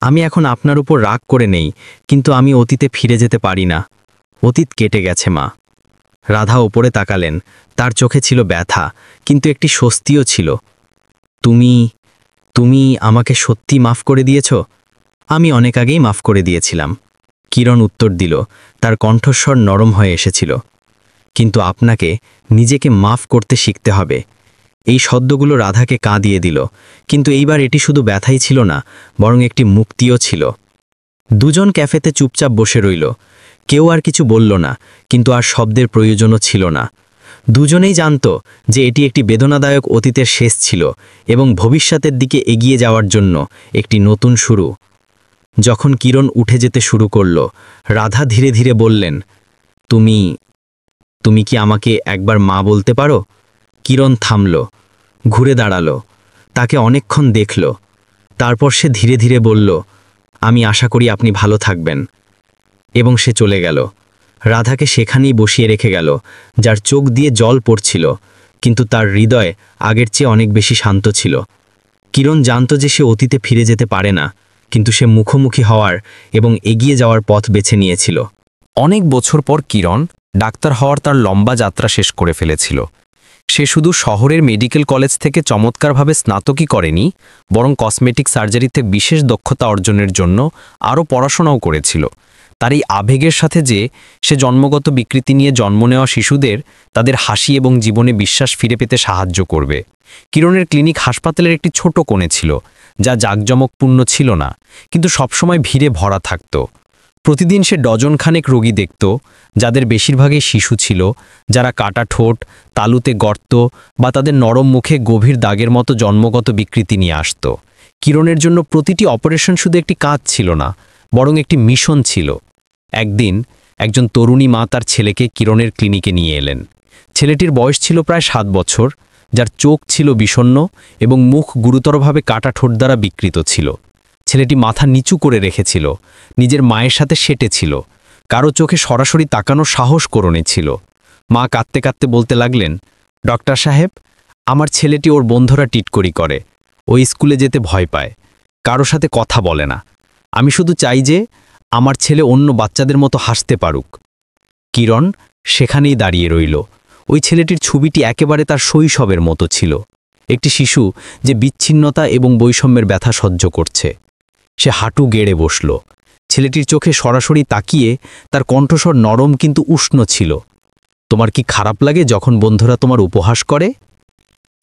আমি এখন আপনার উপর রাগ করে নেই, কিন্তু আমি অতীতে ফিরে যেতে পারি না। অতীত কেটে গেছে মা। রাধা ওপরে তাকালেন, তার চোখে ছিল ব্যথা, কিন্তু একটি স্বস্তিও ছিল। তুমি তুমি আমাকে সত্যি মাফ করে দিয়েছ? আমি অনেক আগেই মাফ করে দিয়েছিলাম। কিরণ উত্তর দিল, তার কণ্ঠস্বর নরম হয়ে এসেছিল। কিন্তু আপনাকে নিজেকে মাফ করতে শিখতে হবে। এই শব্দগুলো রাধাকে কাঁদিয়ে দিল, কিন্তু এইবার এটি শুধু ব্যথাই ছিল না, বরং একটি মুক্তিও ছিল। দুজন ক্যাফেতে চুপচাপ বসে রইল। কেউ আর কিছু বলল না, কিন্তু আর শব্দের প্রয়োজনও ছিল না। দুজনেই জানত যে এটি একটি বেদনাদায়ক অতীতের শেষ ছিল এবং ভবিষ্যতের দিকে এগিয়ে যাওয়ার জন্য একটি নতুন শুরু। যখন কিরণ উঠে যেতে শুরু করল, রাধা ধীরে ধীরে বললেন, তুমি তুমি কি আমাকে একবার মা বলতে পারো? কিরণ থামল, ঘুরে দাঁড়ালো, তাকে অনেকক্ষণ দেখল। তারপর সে ধীরে ধীরে বলল, আমি আশা করি আপনি ভালো থাকবেন। এবং সে চলে গেল। রাধাকে সেখানেই বসিয়ে রেখে গেল, যার চোখ দিয়ে জল পড়ছিল, কিন্তু তার হৃদয় আগের চেয়ে অনেক বেশি শান্ত ছিল। কিরণ জানত যে সে অতীতে ফিরে যেতে পারে না, কিন্তু সে মুখোমুখি হওয়ার এবং এগিয়ে যাওয়ার পথ বেছে নিয়েছিল। অনেক বছর পর কিরণ ডাক্তার হওয়ার তার লম্বা যাত্রা শেষ করে ফেলেছিল। সে শুধু শহরের মেডিকেল কলেজ থেকে চমৎকারভাবে স্নাতকই করেনি, বরং কসমেটিক সার্জারিতে বিশেষ দক্ষতা অর্জনের জন্য আরও পড়াশোনাও করেছিল। তার এই আবেগের সাথে যে সে জন্মগত বিকৃতি নিয়ে জন্ম নেওয়া শিশুদের তাদের হাসি এবং জীবনে বিশ্বাস ফিরে পেতে সাহায্য করবে। কিরণের ক্লিনিক হাসপাতালের একটি ছোট কোণে ছিল, যা জাঁকজমকপূর্ণ ছিল না, কিন্তু সবসময় ভিড়ে ভরা থাকত। প্রতিদিন সে ডজনখানেক রোগী দেখত, যাদের বেশিরভাগই শিশু ছিল, যারা কাটা ঠোঁট, তালুতে গর্ত বা তাদের নরম মুখে গভীর দাগের মতো জন্মগত বিকৃতি নিয়ে আসত। কিরণের জন্য প্রতিটি অপারেশন শুধু একটি কাজ ছিল না, বরং একটি মিশন ছিল। একদিন একজন তরুণী মা তার ছেলেকে কিরণের ক্লিনিকে নিয়ে এলেন। ছেলেটির বয়স ছিল প্রায় 7 বছর, যার চোখ ছিল বিষণ্ণ এবং মুখ গুরুতরভাবে কাটা ঠোঁট দ্বারা বিকৃত ছিল। ছেলেটি মাথা নিচু করে রেখেছিল, নিজের মায়ের সাথে সেটেছিল, কারো চোখে সরাসরি তাকানোর সাহস ছিল। মা কাঁদতে কাঁদতে বলতে লাগলেন, ডক্টর সাহেব, আমার ছেলেটি ওর বন্ধুরা টিটকরি করে, ও স্কুলে যেতে ভয় পায়, কারো সাথে কথা বলে না। আমি শুধু চাই যে আমার ছেলে অন্য বাচ্চাদের মতো হাসতে পারুক। কিরণ সেখানেই দাঁড়িয়ে রইল। ওই ছেলেটির ছবিটি একেবারে তার শৈশবের মতো ছিল, একটি শিশু যে বিচ্ছিন্নতা এবং বৈষম্যের ব্যথা সহ্য করছে। সে হাঁটু গেড়ে বসল, ছেলেটির চোখে সরাসরি তাকিয়ে তার কণ্ঠস্বর নরম কিন্তু উষ্ণ ছিল। তোমার কি খারাপ লাগে যখন বন্ধুরা তোমার উপহাস করে?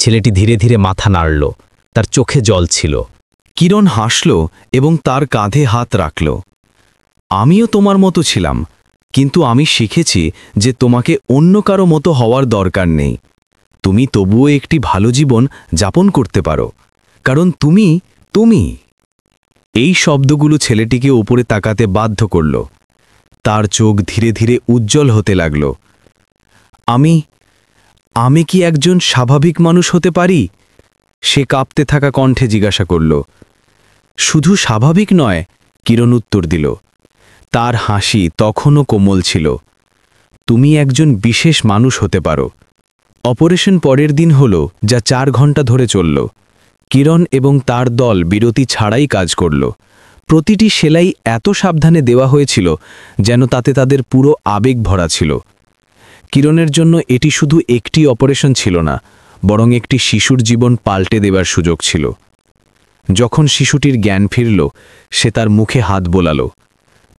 ছেলেটি ধীরে ধীরে মাথা নাড়ল, তার চোখে জল ছিল। কিরণ হাসল এবং তার কাঁধে হাত রাখল। আমিও তোমার মতো ছিলাম, কিন্তু আমি শিখেছি যে তোমাকে অন্য কারো মতো হওয়ার দরকার নেই। তুমি তবুও একটি ভালো জীবন যাপন করতে পারো, কারণ তুমি তুমি। এই শব্দগুলো ছেলেটিকে উপরে তাকাতে বাধ্য করল। তার চোখ ধীরে ধীরে উজ্জ্বল হতে লাগল। আমি আমি কি একজন স্বাভাবিক মানুষ হতে পারি? সে কাঁপতে থাকা কণ্ঠে জিজ্ঞাসা করল। শুধু স্বাভাবিক নয়, কিরণ উত্তর দিল। তার হাসি তখনও কোমল ছিল। তুমি একজন বিশেষ মানুষ হতে পারো। অপারেশন পরের দিন হল, যা 4 ঘন্টা ধরে চলল। কিরণ এবং তার দল বিরতি ছাড়াই কাজ করল। প্রতিটি সেলাই এত সাবধানে দেওয়া হয়েছিল যেন তাতে তাদের পুরো আবেগ ভরা ছিল। কিরণের জন্য এটি শুধু একটি অপারেশন ছিল না, বরং একটি শিশুর জীবন পাল্টে দেবার সুযোগ ছিল। যখন শিশুটির জ্ঞান ফিরল, সে তার মুখে হাত বোলাল।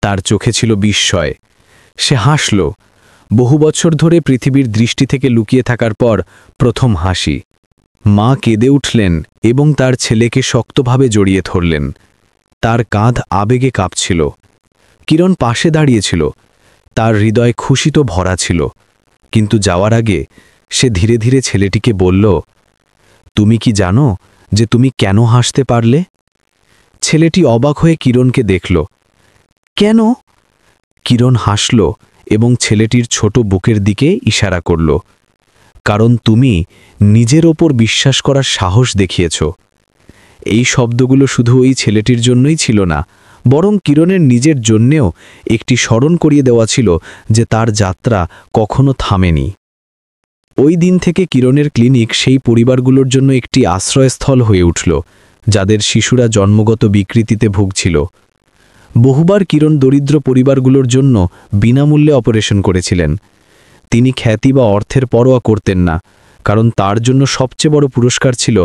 তার চোখে ছিল বিস্ময়। সে হাসল, বহু বছর ধরে পৃথিবীর দৃষ্টি থেকে লুকিয়ে থাকার পর প্রথম হাসি। মা কেঁদে উঠলেন এবং তার ছেলেকে শক্তভাবে জড়িয়ে ধরলেন। তার কাঁধ আবেগে কাঁপছিল। কিরণ পাশে দাঁড়িয়েছিল, তার হৃদয় খুশিতে ভরা ছিল। কিন্তু যাওয়ার আগে সে ধীরে ধীরে ছেলেটিকে বলল, তুমি কি জানো যে তুমি কেন হাসতে পারলে? ছেলেটি অবাক হয়ে কিরণকে দেখল। কেন? কিরণ হাসল এবং ছেলেটির ছোট বুকের দিকে ইশারা করল। কারণ তুমি নিজের ওপর বিশ্বাস করার সাহস দেখিয়েছ। এই শব্দগুলো শুধু ওই ছেলেটির জন্যই ছিল না, বরং কিরণের নিজের জন্যেও একটি স্মরণ করিয়ে দেওয়া ছিল যে তার যাত্রা কখনো থামেনি। ওই দিন থেকে কিরণের ক্লিনিক সেই পরিবারগুলোর জন্য একটি আশ্রয়স্থল হয়ে উঠল, যাদের শিশুরা জন্মগত বিকৃতিতে ভুগছিল। বহুবার কিরণ দরিদ্র পরিবারগুলোর জন্য বিনামূল্যে অপারেশন করেছিলেন। তিনি খ্যাতি বা অর্থের পরোয়া করতেন না, কারণ তার জন্য সবচেয়ে বড় পুরস্কার ছিল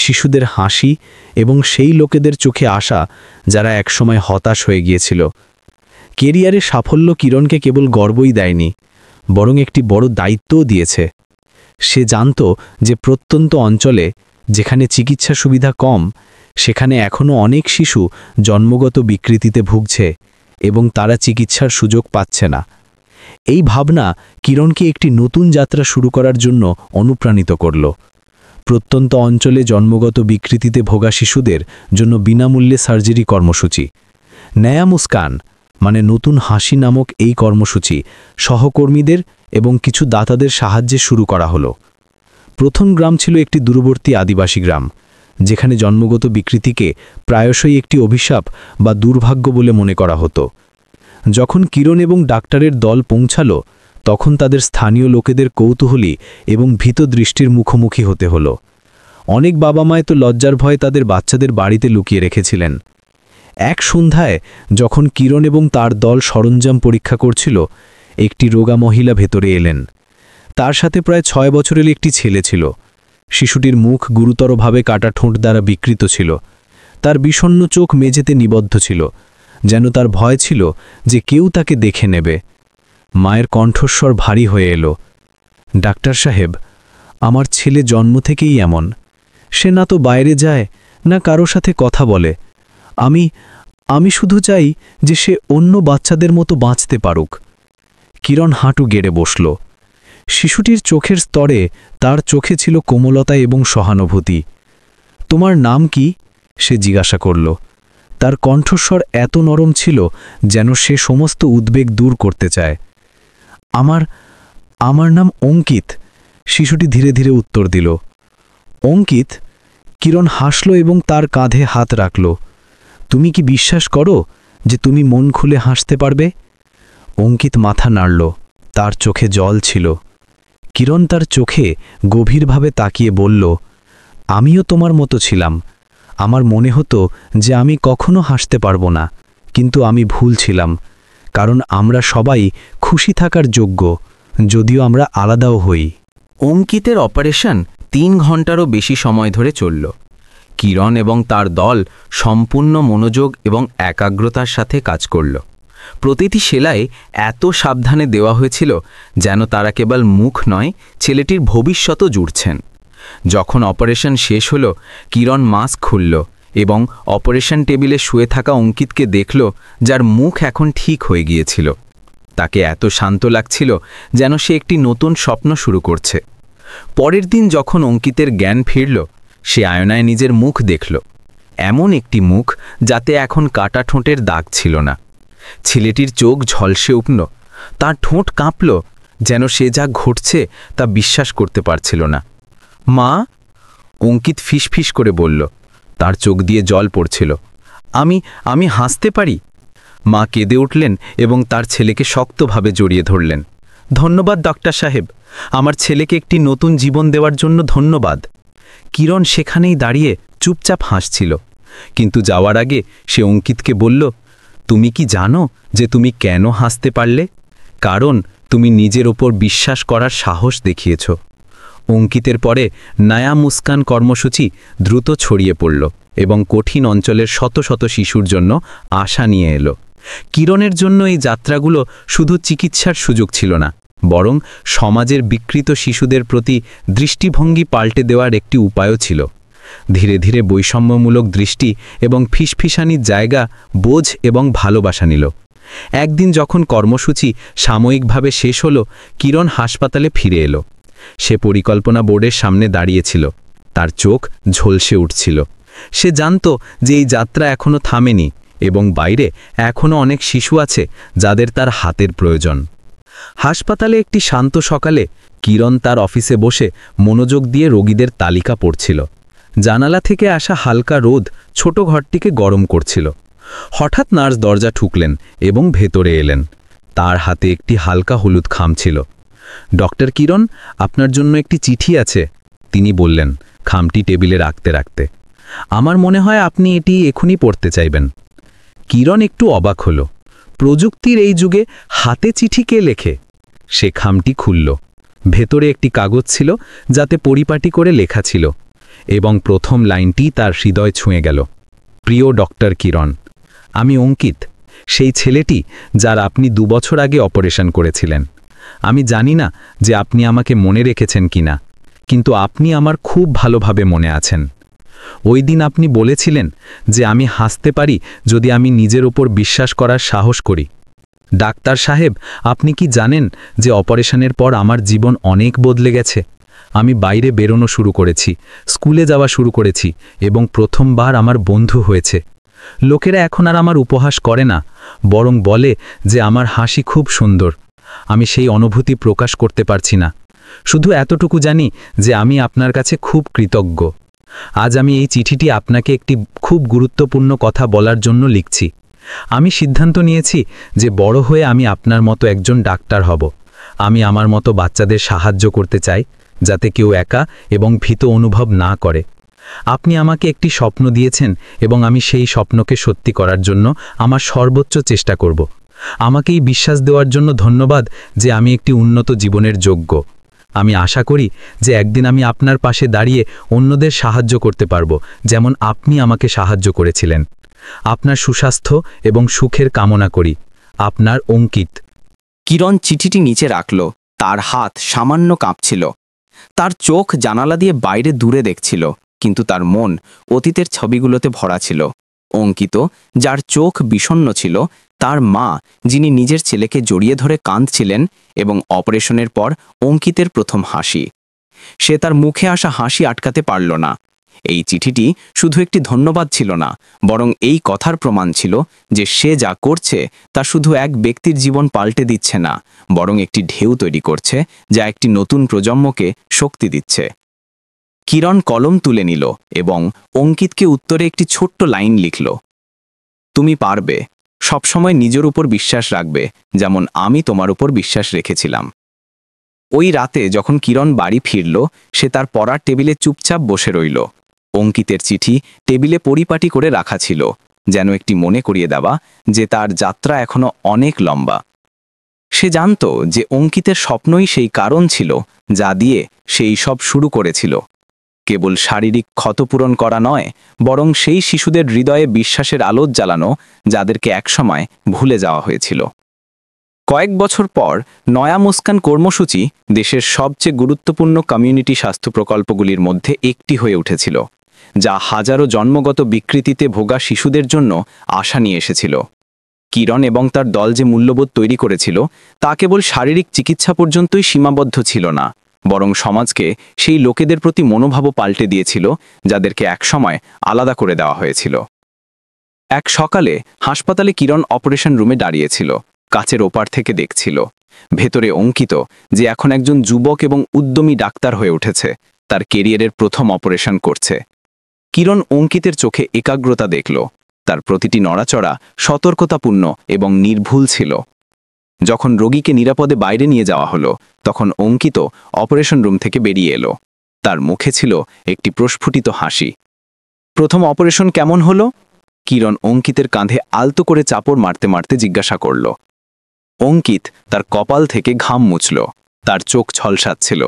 শিশুদের হাসি এবং সেই লোকেদের চোখে আসা যারা একসময় হতাশ হয়ে গিয়েছিল। কেরিয়ারে সাফল্য কিরণকে কেবল গর্বই দেয়নি, বরং একটি বড় দায়িত্বও দিয়েছে। সে জানত যে প্রত্যন্ত অঞ্চলে, যেখানে চিকিৎসা সুবিধা কম, সেখানে এখনও অনেক শিশু জন্মগত বিকৃতিতে ভুগছে এবং তারা চিকিৎসার সুযোগ পাচ্ছে না। এই ভাবনা কিরণকে একটি নতুন যাত্রা শুরু করার জন্য অনুপ্রাণিত করল। প্রত্যন্ত অঞ্চলে জন্মগত বিকৃতিতে ভোগা শিশুদের জন্য বিনামূল্যে সার্জারি কর্মসূচি, নয়া মুস্কান মানে নতুন হাসি নামক এই কর্মসূচি সহকর্মীদের এবং কিছু দাতাদের সাহায্যে শুরু করা হলো। প্রথম গ্রাম ছিল একটি দূরবর্তী আদিবাসী গ্রাম, যেখানে জন্মগত বিকৃতিকে প্রায়শই একটি অভিশাপ বা দুর্ভাগ্য বলে মনে করা হতো। যখন কিরণ এবং ডাক্তারের দল পৌঁছালো, তখন তাদের স্থানীয় লোকেদের কৌতূহলী এবং ভীত দৃষ্টির মুখোমুখি হতে হলো। অনেক বাবা মায় তো লজ্জার ভয়ে তাদের বাচ্চাদের বাড়িতে লুকিয়ে রেখেছিলেন। এক সন্ধ্যায় যখন কিরণ এবং তার দল সরঞ্জাম পরীক্ষা করছিল, একটি রোগা মহিলা ভেতরে এলেন। তার সাথে প্রায় 6 বছরের একটি ছেলে ছিল। শিশুটির মুখ গুরুতরভাবে কাটা ঠোঁট দ্বারা বিকৃত ছিল। তার বিষণ্ণ চোখ মেঝেতে নিবদ্ধ ছিল, যেন তার ভয় ছিল যে কেউ তাকে দেখে নেবে। মায়ের কণ্ঠস্বর ভারী হয়ে এলো, ডাক্তার সাহেব, আমার ছেলে জন্ম থেকেই এমন। সে না তো বাইরে যায়, না কারো সাথে কথা বলে। আমি শুধু চাই যে সে অন্য বাচ্চাদের মতো বাঁচতে পারুক। কিরণ হাঁটু গেড়ে বসল। শিশুটির চোখের স্তরে তার চোখে ছিল কোমলতা এবং সহানুভূতি। তোমার নাম কি? সে জিজ্ঞাসা করল। তার কণ্ঠস্বর এত নরম ছিল যেন সে সমস্ত উদ্বেগ দূর করতে চায়। আমার নাম অঙ্কিত, শিশুটি ধীরে ধীরে উত্তর দিল। অঙ্কিত? কিরণ হাসল এবং তার কাঁধে হাত রাখল। তুমি কি বিশ্বাস করো যে তুমি মন খুলে হাসতে পারবে? অঙ্কিত মাথা নাড়ল, তার চোখে জল ছিল। কিরণ তার চোখে গভীরভাবে তাকিয়ে বলল, আমিও তোমার মতো ছিলাম। আমার মনে হতো যে আমি কখনো হাসতে পারবো না, কিন্তু আমি ভুল ছিলাম, কারণ আমরা সবাই খুশি থাকার যোগ্য, যদিও আমরা আলাদাও হই। অঙ্কিতের অপারেশন 3 ঘন্টারও বেশি সময় ধরে চলল। কিরণ এবং তার দল সম্পূর্ণ মনোযোগ এবং একাগ্রতার সাথে কাজ করল। প্রতিটি সেলাই এত সাবধানে দেওয়া হয়েছিল যেন তারা কেবল মুখ নয়, ছেলেটির ভবিষ্যতও জুড়ছেন। যখন অপারেশন শেষ হল, কিরণ মাস্ক খুলল এবং অপারেশন টেবিলে শুয়ে থাকা অঙ্কিতকে দেখল, যার মুখ এখন ঠিক হয়ে গিয়েছিল। তাকে এত শান্ত লাগছিল যেন সে একটি নতুন স্বপ্ন শুরু করছে। পরের দিন যখন অঙ্কিতের জ্ঞান ফিরল, সে আয়নায় নিজের মুখ দেখল। এমন একটি মুখ যাতে এখন কাটা ঠোঁটের দাগ ছিল না। ছেলেটির চোখ ঝলসে উঠল, তার ঠোঁট কাঁপল, যেন সে যা ঘটছে তা বিশ্বাস করতে পারছিল না। মা? অঙ্কিত ফিসফিস করে বলল, তার চোখ দিয়ে জল পড়ছিল। আমি হাসতে পারি? মা কেঁদে উঠলেন এবং তার ছেলেকে শক্তভাবে জড়িয়ে ধরলেন। ধন্যবাদ ডাক্তার সাহেব, আমার ছেলেকে একটি নতুন জীবন দেওয়ার জন্য ধন্যবাদ। কিরণ সেখানেই দাঁড়িয়ে চুপচাপ হাসছিল, কিন্তু যাওয়ার আগে সে অঙ্কিতকে বলল, তুমি কি জানো যে তুমি কেন হাসতে পারলে? কারণ তুমি নিজের ওপর বিশ্বাস করার সাহস দেখিয়েছ। অঙ্কিতের পরে নয়া মুস্কান কর্মসূচি দ্রুত ছড়িয়ে পড়ল এবং কঠিন অঞ্চলের শত শত শিশুর জন্য আশা নিয়ে এলো। কিরণের জন্য এই যাত্রাগুলো শুধু চিকিৎসার সুযোগ ছিল না, বরং সমাজের বিকৃত শিশুদের প্রতি দৃষ্টিভঙ্গি পাল্টে দেওয়ার একটি উপায়ও ছিল। ধীরে ধীরে বৈষম্যমূলক দৃষ্টি এবং ফিসফিসানির জায়গা বোঝ এবং ভালোবাসা নিল। একদিন যখন কর্মসূচি সাময়িকভাবে শেষ হলো, কিরণ হাসপাতালে ফিরে এলো। সে পরিকল্পনা বোর্ডের সামনে দাঁড়িয়েছিল, তার চোখ ঝলসে উঠছিল। সে জানত যে এই যাত্রা এখনও থামেনি এবং বাইরে এখনও অনেক শিশু আছে যাদের তার হাতের প্রয়োজন। হাসপাতালে একটি শান্ত সকালে কিরণ তার অফিসে বসে মনোযোগ দিয়ে রোগীদের তালিকা পড়ছিল। জানালা থেকে আসা হালকা রোদ ছোট ঘরটিকে গরম করছিল। হঠাৎ নার্স দরজা ঠুকলেন এবং ভেতরে এলেন। তার হাতে একটি হালকা হলুদ খাম ছিল। ডক্টর কিরণ, আপনার জন্য একটি চিঠি আছে, তিনি বললেন, খামটি টেবিলে রাখতে রাখতে। আমার মনে হয় আপনি এটি এখনই পড়তে চাইবেন। কিরণ একটু অবাক হল। প্রযুক্তির এই যুগে হাতে চিঠি কে লেখে? সে খামটি খুলল। ভেতরে একটি কাগজ ছিল যাতে পরিপাটি করে লেখা ছিল, এবং প্রথম লাইনটি তার হৃদয় ছুঁয়ে গেল। প্রিয় ডক্টর কিরণ, আমি অঙ্কিত, সেই ছেলেটি যার আপনি 2 বছর আগে অপারেশন করেছিলেন। আমি জানি না যে আপনি আমাকে মনে রেখেছেন কিনা, কিন্তু আপনি আমার খুব ভালোভাবে মনে আছেন। ওই দিন আপনি বলেছিলেন যে আমি হাসতে পারি যদি আমি নিজের ওপর বিশ্বাস করার সাহস করি। ডাক্তার সাহেব, আপনি কি জানেন যে অপারেশনের পর আমার জীবন অনেক বদলে গেছে? আমি বাইরে বেরোনো শুরু করেছি, স্কুলে যাওয়া শুরু করেছি, এবং প্রথমবার আমার বন্ধু হয়েছে। লোকেরা এখন আর আমার উপহাস করে না, বরং বলে যে আমার হাসি খুব সুন্দর। আমি সেই অনুভূতি প্রকাশ করতে পারছি না। শুধু এতটুকু জানি যে আমি আপনার কাছে খুব কৃতজ্ঞ। আজ আমি এই চিঠিটি আপনাকে একটি খুব গুরুত্বপূর্ণ কথা বলার জন্য লিখছি। আমি সিদ্ধান্ত নিয়েছি যে বড় হয়ে আমি আপনার মতো একজন ডাক্তার হব। আমি আমার মতো বাচ্চাদের সাহায্য করতে চাই, যাতে কেউ একা এবং ভীত অনুভব না করে। আপনি আমাকে একটি স্বপ্ন দিয়েছেন এবং আমি সেই স্বপ্নকে সত্যি করার জন্য আমার সর্বোচ্চ চেষ্টা করব। আমাকে এই বিশ্বাস দেওয়ার জন্য ধন্যবাদ যে আমি একটি উন্নত জীবনের যোগ্য। আমি আশা করি যে একদিন আমি আপনার পাশে দাঁড়িয়ে অন্যদের সাহায্য করতে পারব, যেমন আপনি আমাকে সাহায্য করেছিলেন। আপনার সুস্বাস্থ্য এবং সুখের কামনা করি। আপনার অঙ্কিত। কিরণ চিঠিটি নিচে রাখল। তার হাত সামান্য কাঁপছিল। তার চোখ জানালা দিয়ে বাইরে দূরে দেখছিল, কিন্তু তার মন অতীতের ছবিগুলোতে ভরা ছিল। অঙ্কিত, যার চোখ বিষণ্ণ ছিল, তার মা, যিনি নিজের ছেলেকে জড়িয়ে ধরে কাঁদছিলেন, এবং অপারেশনের পর অঙ্কিতের প্রথম হাসি। সে তার মুখে আসা হাসি আটকাতে পারল না। এই চিঠিটি শুধু একটি ধন্যবাদ ছিল না, বরং এই কথার প্রমাণ ছিল যে সে যা করছে তা শুধু এক ব্যক্তির জীবন পাল্টে দিচ্ছে না, বরং একটি ঢেউ তৈরি করছে যা একটি নতুন প্রজন্মকে শক্তি দিচ্ছে। কিরণ কলম তুলে নিল এবং অঙ্কিতকে উত্তরে একটি ছোট্ট লাইন লিখল। তুমি পারবে, সবসময় নিজের উপর বিশ্বাস রাখবে, যেমন আমি তোমার উপর বিশ্বাস রেখেছিলাম। ওই রাতে যখন কিরণ বাড়ি ফিরল, সে তার পড়ার টেবিলে চুপচাপ বসে রইল। অঙ্কিতের চিঠি টেবিলে পরিপাটি করে রাখা ছিল, যেন একটি মনে করিয়ে দেওয়া যে তার যাত্রা এখনো অনেক লম্বা। সে জানত যে অঙ্কিতের স্বপ্নই সেই কারণ ছিল যা দিয়ে সেই সব শুরু করেছিল। কেবল শারীরিক ক্ষতপূরণ করা নয়, বরং সেই শিশুদের হৃদয়ে বিশ্বাসের আলো জ্বালানো যাদেরকে একসময় ভুলে যাওয়া হয়েছিল। কয়েক বছর পর নয়া মুস্কান কর্মসূচি দেশের সবচেয়ে গুরুত্বপূর্ণ কমিউনিটি স্বাস্থ্য প্রকল্পগুলির মধ্যে একটি হয়ে উঠেছিল, যা হাজারো জন্মগত বিকৃতিতে ভোগা শিশুদের জন্য আশা নিয়ে এসেছিল। কিরণ এবং তার দল যে মূল্যবোধ তৈরি করেছিল তা কেবল শারীরিক চিকিৎসা পর্যন্তই সীমাবদ্ধ ছিল না, বরং সমাজকে সেই লোকেদের প্রতি মনোভাবও পাল্টে দিয়েছিল যাদেরকে একসময় আলাদা করে দেওয়া হয়েছিল। এক সকালে হাসপাতালে কিরণ অপারেশন রুমে দাঁড়িয়েছিল, কাচের ওপার থেকে দেখছিল। ভেতরে অঙ্কিত, যে এখন একজন যুবক এবং উদ্যমী ডাক্তার হয়ে উঠেছে, তার কেরিয়ারের প্রথম অপারেশন করছে। কিরণ অঙ্কিতের চোখে একাগ্রতা দেখল। তার প্রতিটি নড়াচড়া সতর্কতাপূর্ণ এবং নির্ভুল ছিল। যখন রোগীকে নিরাপদে বাইরে নিয়ে যাওয়া হলো, তখন অঙ্কিত অপারেশন রুম থেকে বেরিয়ে এলো। তার মুখে ছিল একটি প্রস্ফুটিত হাসি। প্রথম অপারেশন কেমন হলো? কিরণ অঙ্কিতের কাঁধে আলতো করে চাপড় মারতে মারতে জিজ্ঞাসা করল। অঙ্কিত তার কপাল থেকে ঘাম মুছল। তার চোখ ছলসাচ্ছিল।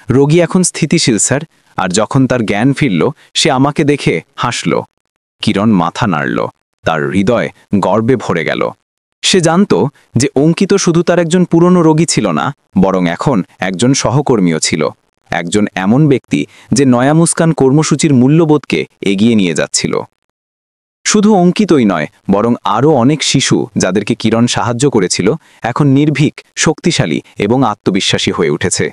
রোগী এখন স্থিতিশীল স্যার, আর যখন তার জ্ঞান ফিরল, সে আমাকে দেখে হাসল। কিরণ মাথা নাড়ল। তার হৃদয় গর্বে ভরে গেল। সে জানত যে অঙ্কিত শুধু তার একজন পুরনো রোগী ছিল না, বরং এখন একজন সহকর্মীও ছিল, একজন এমন ব্যক্তি যে নয়া মুস্কান কর্মসূচির মূল্যবোধকে এগিয়ে নিয়ে যাচ্ছিল। শুধু অঙ্কিতই নয়, বরং আরও অনেক শিশু যাদেরকে কিরণ সাহায্য করেছিল এখন নির্ভীক, শক্তিশালী এবং আত্মবিশ্বাসী হয়ে উঠেছে।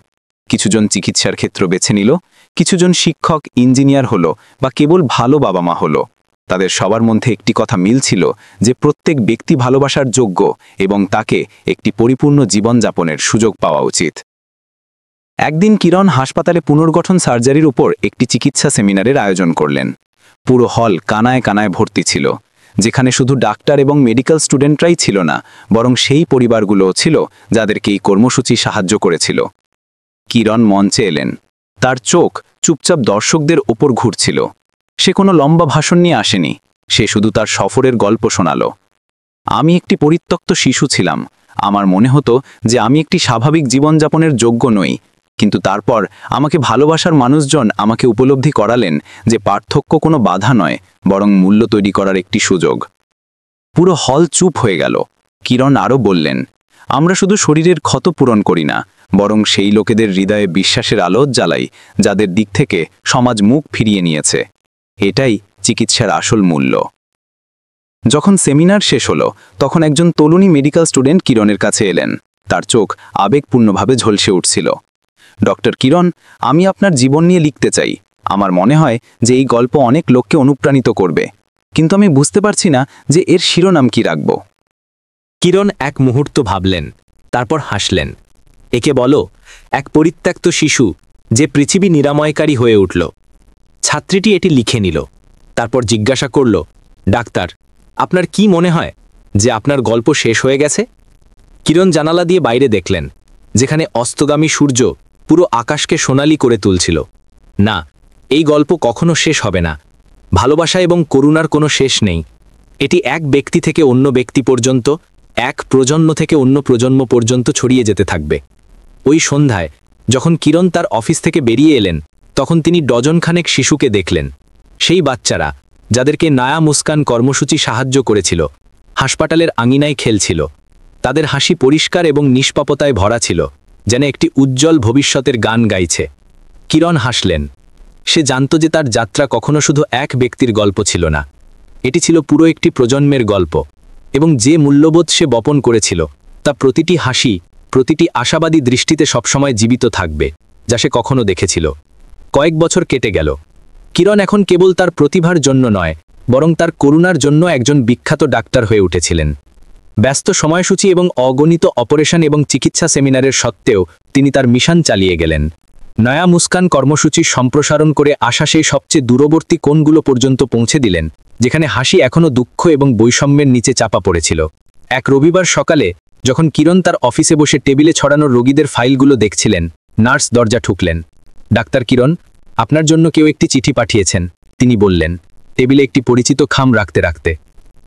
কিছুজন চিকিৎসার ক্ষেত্র বেছে নিল, কিছুজন শিক্ষক, ইঞ্জিনিয়ার হলো, বা কেবল ভালো বাবা মা হলো। তাদের সবার মধ্যে একটি কথা মিল ছিল যে প্রত্যেক ব্যক্তি ভালোবাসার যোগ্য এবং তাকে একটি পরিপূর্ণ জীবনযাপনের সুযোগ পাওয়া উচিত। একদিন কিরণ হাসপাতালে পুনর্গঠন সার্জারির উপর একটি চিকিৎসা সেমিনারের আয়োজন করলেন। পুরো হল কানায় কানায় ভর্তি ছিল। যেখানে শুধু ডাক্তার এবং মেডিকেল স্টুডেন্টরাই ছিল না, বরং সেই পরিবারগুলোও ছিল যাদেরকে এই কর্মসূচি সাহায্য করেছিল। কিরণ মঞ্চে এলেন। তার চোখ চুপচাপ দর্শকদের ওপর ঘুরছিল। সে কোনো লম্বা ভাষণ নিয়ে আসেনি, সে শুধু তার সফরের গল্প শোনালো। আমি একটি পরিত্যক্ত শিশু ছিলাম। আমার মনে হতো যে আমি একটি স্বাভাবিক জীবনযাপনের যোগ্য নই, কিন্তু তারপর আমাকে ভালোবাসার মানুষজন আমাকে উপলব্ধি করালেন যে পার্থক্য কোনো বাধা নয়, বরং মূল্য তৈরি করার একটি সুযোগ। পুরো হল চুপ হয়ে গেল। কিরণ আরও বললেন, আমরা শুধু শরীরের ক্ষত পূরণ করি না, বরং সেই লোকেদের হৃদয়ে বিশ্বাসের আলো জ্বালাই যাদের দিক থেকে সমাজ মুখ ফিরিয়ে নিয়েছে। এটাই চিকিৎসার আসল মূল্য। যখন সেমিনার শেষ হলো, তখন একজন তরুণী মেডিকেল স্টুডেন্ট কিরণের কাছে এলেন। তার চোখ আবেগপূর্ণভাবে ঝলসে উঠছিল। ডক্টর কিরণ, আমি আপনার জীবন নিয়ে লিখতে চাই। আমার মনে হয় যে এই গল্প অনেক লোককে অনুপ্রাণিত করবে, কিন্তু আমি বুঝতে পারছি না যে এর শিরোনাম কি রাখব। কিরণ এক মুহূর্ত ভাবলেন, তারপর হাসলেন। একে বলো এক পরিত্যক্ত শিশু যে পৃথিবী নিরাময়কারী হয়ে উঠল। ছাত্রীটি এটি লিখে নিল। তারপর জিজ্ঞাসা করল, ডাক্তার, আপনার কি মনে হয় যে আপনার গল্প শেষ হয়ে গেছে? কিরণ জানালা দিয়ে বাইরে দেখলেন, যেখানে অস্তগামী সূর্য পুরো আকাশকে সোনালি করে তুলছিল। না, এই গল্প কখনো শেষ হবে না। ভালোবাসা এবং করুণার কোনো শেষ নেই। এটি এক ব্যক্তি থেকে অন্য ব্যক্তি পর্যন্ত, এক প্রজন্ম থেকে অন্য প্রজন্ম পর্যন্ত ছড়িয়ে যেতে থাকবে। ওই সন্ধ্যায় যখন কিরণ তার অফিস থেকে বেরিয়ে এলেন, তখন তিনি ডজনখানেক শিশুকে দেখলেন। সেই বাচ্চারা যাদেরকে নয়া মুস্কান কর্মসূচি সাহায্য করেছিল, হাসপাতালের আঙিনায় খেলছিল। তাদের হাসি পরিষ্কার এবং নিষ্পাপতায় ভরা ছিল, যেন একটি উজ্জ্বল ভবিষ্যতের গান গাইছে। কিরণ হাসলেন। সে জানত যে তার যাত্রা কখনো শুধু এক ব্যক্তির গল্প ছিল না, এটি ছিল পুরো একটি প্রজন্মের গল্প, এবং যে মূল্যবোধ সে বপন করেছিল তা প্রতিটি হাসি, প্রতিটি আশাবাদী দৃষ্টিতে সবসময় জীবিত থাকবে, যা সে কখনো দেখেছিল। কয়েক বছর কেটে গেল। কিরণ এখন কেবল তার প্রতিভার জন্য নয়, বরং তার করুণার জন্য একজন বিখ্যাত ডাক্তার হয়ে উঠেছিলেন। ব্যস্ত সময়সূচি এবং অগণিত অপারেশন এবং চিকিৎসা সেমিনারের সত্ত্বেও তিনি তার মিশন চালিয়ে গেলেন। নয়া মুস্কান কর্মসূচি সম্প্রসারণ করে আসা সেই সবচেয়ে দূরবর্তী কোণগুলো পর্যন্ত পৌঁছে দিলেন, যেখানে হাসি এখনও দুঃখ এবং বৈষম্যের নিচে চাপা পড়েছিল। এক রবিবার সকালে যখন কিরণ তার অফিসে বসে টেবিলে ছড়ানো রোগীদের ফাইলগুলো দেখছিলেন, নার্স দরজা ঠুকলেন। ডাক্তার কিরণ, আপনার জন্য কেউ একটি চিঠি পাঠিয়েছেন, তিনি বললেন, টেবিলে একটি পরিচিত খাম রাখতে রাখতে।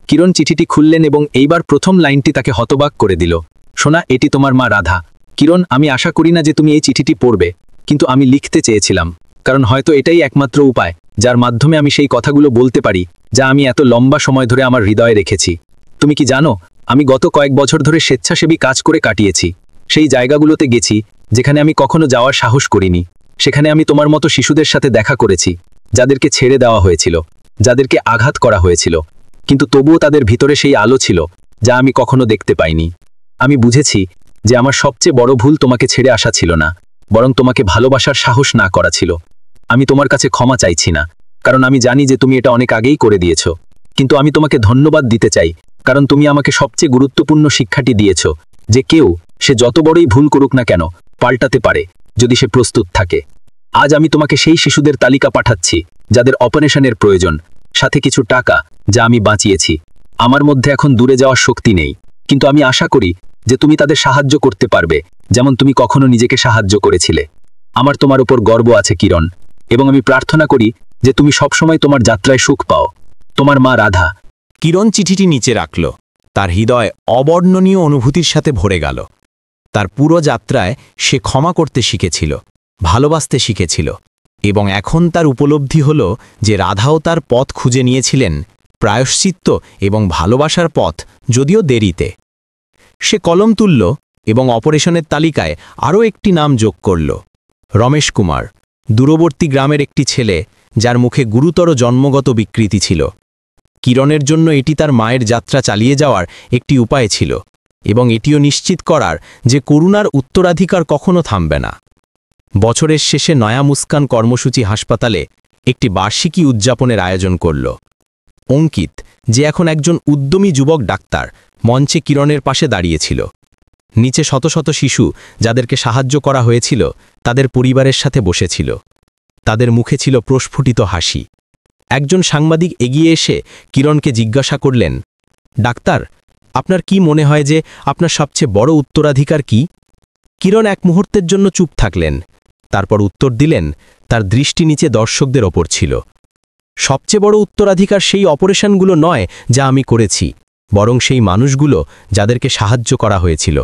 কিরণ চিঠিটি খুললেন এবং এইবার প্রথম লাইনটি তাকে হতবাক করে দিল। শোনা, এটি তোমার মা রাধা। কিরণ, আমি আশা করি না যে তুমি এই চিঠিটি পড়বে, কিন্তু আমি লিখতে চেয়েছিলাম, কারণ হয়তো এটাই একমাত্র উপায় যার মাধ্যমে আমি সেই কথাগুলো বলতে পারি যা আমি এত লম্বা সময় ধরে আমার হৃদয়ে রেখেছি। তুমি কি জানো, আমি গত কয়েক বছর ধরে স্বেচ্ছাসেবী কাজ করে কাটিয়েছি। সেই জায়গাগুলোতে গেছি যেখানে আমি কখনো যাওয়ার সাহস করিনি। সেখানে আমি তোমার মতো শিশুদের সাথে দেখা করেছি, যাদেরকে ছেড়ে দেওয়া হয়েছিল, যাদেরকে আঘাত করা হয়েছিল, কিন্তু তবুও তাদের ভিতরে সেই আলো ছিল যা আমি কখনো দেখতে পাইনি। আমি বুঝেছি যে আমার সবচেয়ে বড় ভুল তোমাকে ছেড়ে আসা ছিল না, বরং তোমাকে ভালোবাসার সাহস না করা ছিল। আমি তোমার কাছে ক্ষমা চাইছি না, কারণ আমি জানি যে তুমি এটা অনেক আগেই করে দিয়েছ, কিন্তু আমি তোমাকে ধন্যবাদ দিতে চাই, কারণ তুমি আমাকে সবচেয়ে গুরুত্বপূর্ণ শিক্ষাটি দিয়েছ, যে কেউ, সে যত বড়ই ভুল করুক না কেন, পাল্টাতে পারে যদি সে প্রস্তুত থাকে। আজ আমি তোমাকে সেই শিশুদের তালিকা পাঠাচ্ছি যাদের অপারেশনের প্রয়োজন, সাথে কিছু টাকা যা আমি বাঁচিয়েছি। আমার মধ্যে এখন দূরে যাওয়ার শক্তি নেই, কিন্তু আমি আশা করি যে তুমি তাদের সাহায্য করতে পারবে, যেমন তুমি কখনো নিজেকে সাহায্য করেছিলে। আমার তোমার উপর গর্ব আছে কিরণ, এবং আমি প্রার্থনা করি যে তুমি সবসময় তোমার যাত্রায় সুখ পাও। তোমার মা রাধা। কিরণ চিঠিটি নিচে রাখল। তার হৃদয় অবর্ণনীয় অনুভূতির সাথে ভরে গেল। তার পুরো যাত্রায় সে ক্ষমা করতে শিখেছিল, ভালোবাসতে শিখেছিল, এবং এখন তার উপলব্ধি হল যে রাধাও তার পথ খুঁজে নিয়েছিলেন, প্রায়শ্চিত্ত এবং ভালোবাসার পথ, যদিও দেরিতে। সে কলম তুলল এবং অপারেশনের তালিকায় আরও একটি নাম যোগ করল, রমেশ কুমার, দূরবর্তী গ্রামের একটি ছেলে যার মুখে গুরুতর জন্মগত বিকৃতি ছিল। কিরণের জন্য এটি তার মায়ের যাত্রা চালিয়ে যাওয়ার একটি উপায় ছিল, এবং এটিও নিশ্চিত করার যে করুণার উত্তরাধিকার কখনো থামবে না। বছরের শেষে নয়া মুস্কান কর্মসূচি হাসপাতালে একটি বার্ষিকী উদযাপনের আয়োজন করল। অঙ্কিত, যে এখন একজন উদ্যমী যুবক ডাক্তার, মঞ্চে কিরণের পাশে দাঁড়িয়েছিল। নিচে শত শত শিশু যাদেরকে সাহায্য করা হয়েছিল তাদের পরিবারের সাথে বসেছিল। তাদের মুখে ছিল প্রস্ফুটিত হাসি। একজন সাংবাদিক এগিয়ে এসে কিরণকে জিজ্ঞাসা করলেন, ডাক্তার, আপনার কি মনে হয় যে আপনার সবচেয়ে বড় উত্তরাধিকার কি? কিরণ এক মুহূর্তের জন্য চুপ থাকলেন, তারপর উত্তর দিলেন, তার দৃষ্টি নিচে দর্শকদের ওপর ছিল। সবচেয়ে বড় উত্তরাধিকার সেই অপারেশনগুলো নয় যা আমি করেছি, বরং সেই মানুষগুলো যাদেরকে সাহায্য করা হয়েছিল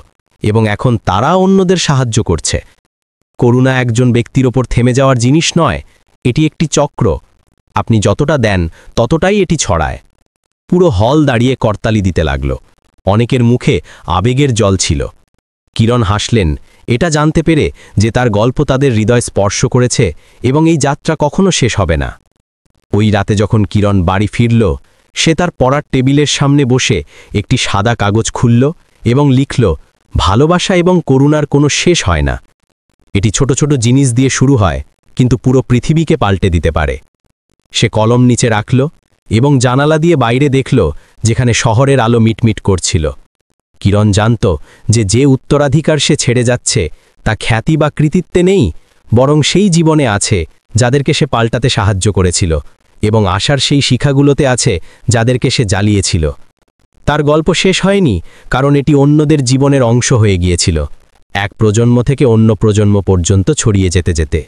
এবং এখন তারা অন্যদের সাহায্য করছে। করুণা একজন ব্যক্তির ওপর থেমে যাওয়ার জিনিস নয়, এটি একটি চক্র। আপনি যতটা দেন ততটাই এটি ছড়ায়। পুরো হল দাঁড়িয়ে করতালি দিতে লাগল। অনেকের মুখে আবেগের জল ছিল। কিরণ হাসলেন, এটা জানতে পেরে যে তার গল্প তাদের হৃদয় স্পর্শ করেছে এবং এই যাত্রা কখনো শেষ হবে না। ওই রাতে যখন কিরণ বাড়ি ফিরল, সে তার পড়ার টেবিলের সামনে বসে একটি সাদা কাগজ খুলল এবং লিখল, ভালোবাসা এবং করুণার কোনো শেষ হয় না। এটি ছোট ছোট জিনিস দিয়ে শুরু হয়, কিন্তু পুরো পৃথিবীকে পাল্টে দিতে পারে। সে কলম নিচে রাখল এবং জানালা দিয়ে বাইরে দেখল, যেখানে শহরের আলো মিটমিট করছিল। কিরণ জানত যে উত্তরাধিকার সে ছেড়ে যাচ্ছে তা খ্যাতি বা কৃতিত্বে নেই, বরং সেই জীবনে আছে যাদেরকে সে পাল্টাতে সাহায্য করেছিল এবং আশার সেই শিখাগুলোতে আছে যাদেরকে সে জ্বালিয়েছিল। তার গল্প শেষ হয়নি, কারণ এটি অন্যদের জীবনের অংশ হয়ে গিয়েছিল, এক প্রজন্ম থেকে অন্য প্রজন্ম পর্যন্ত ছড়িয়ে যেতে যেতে।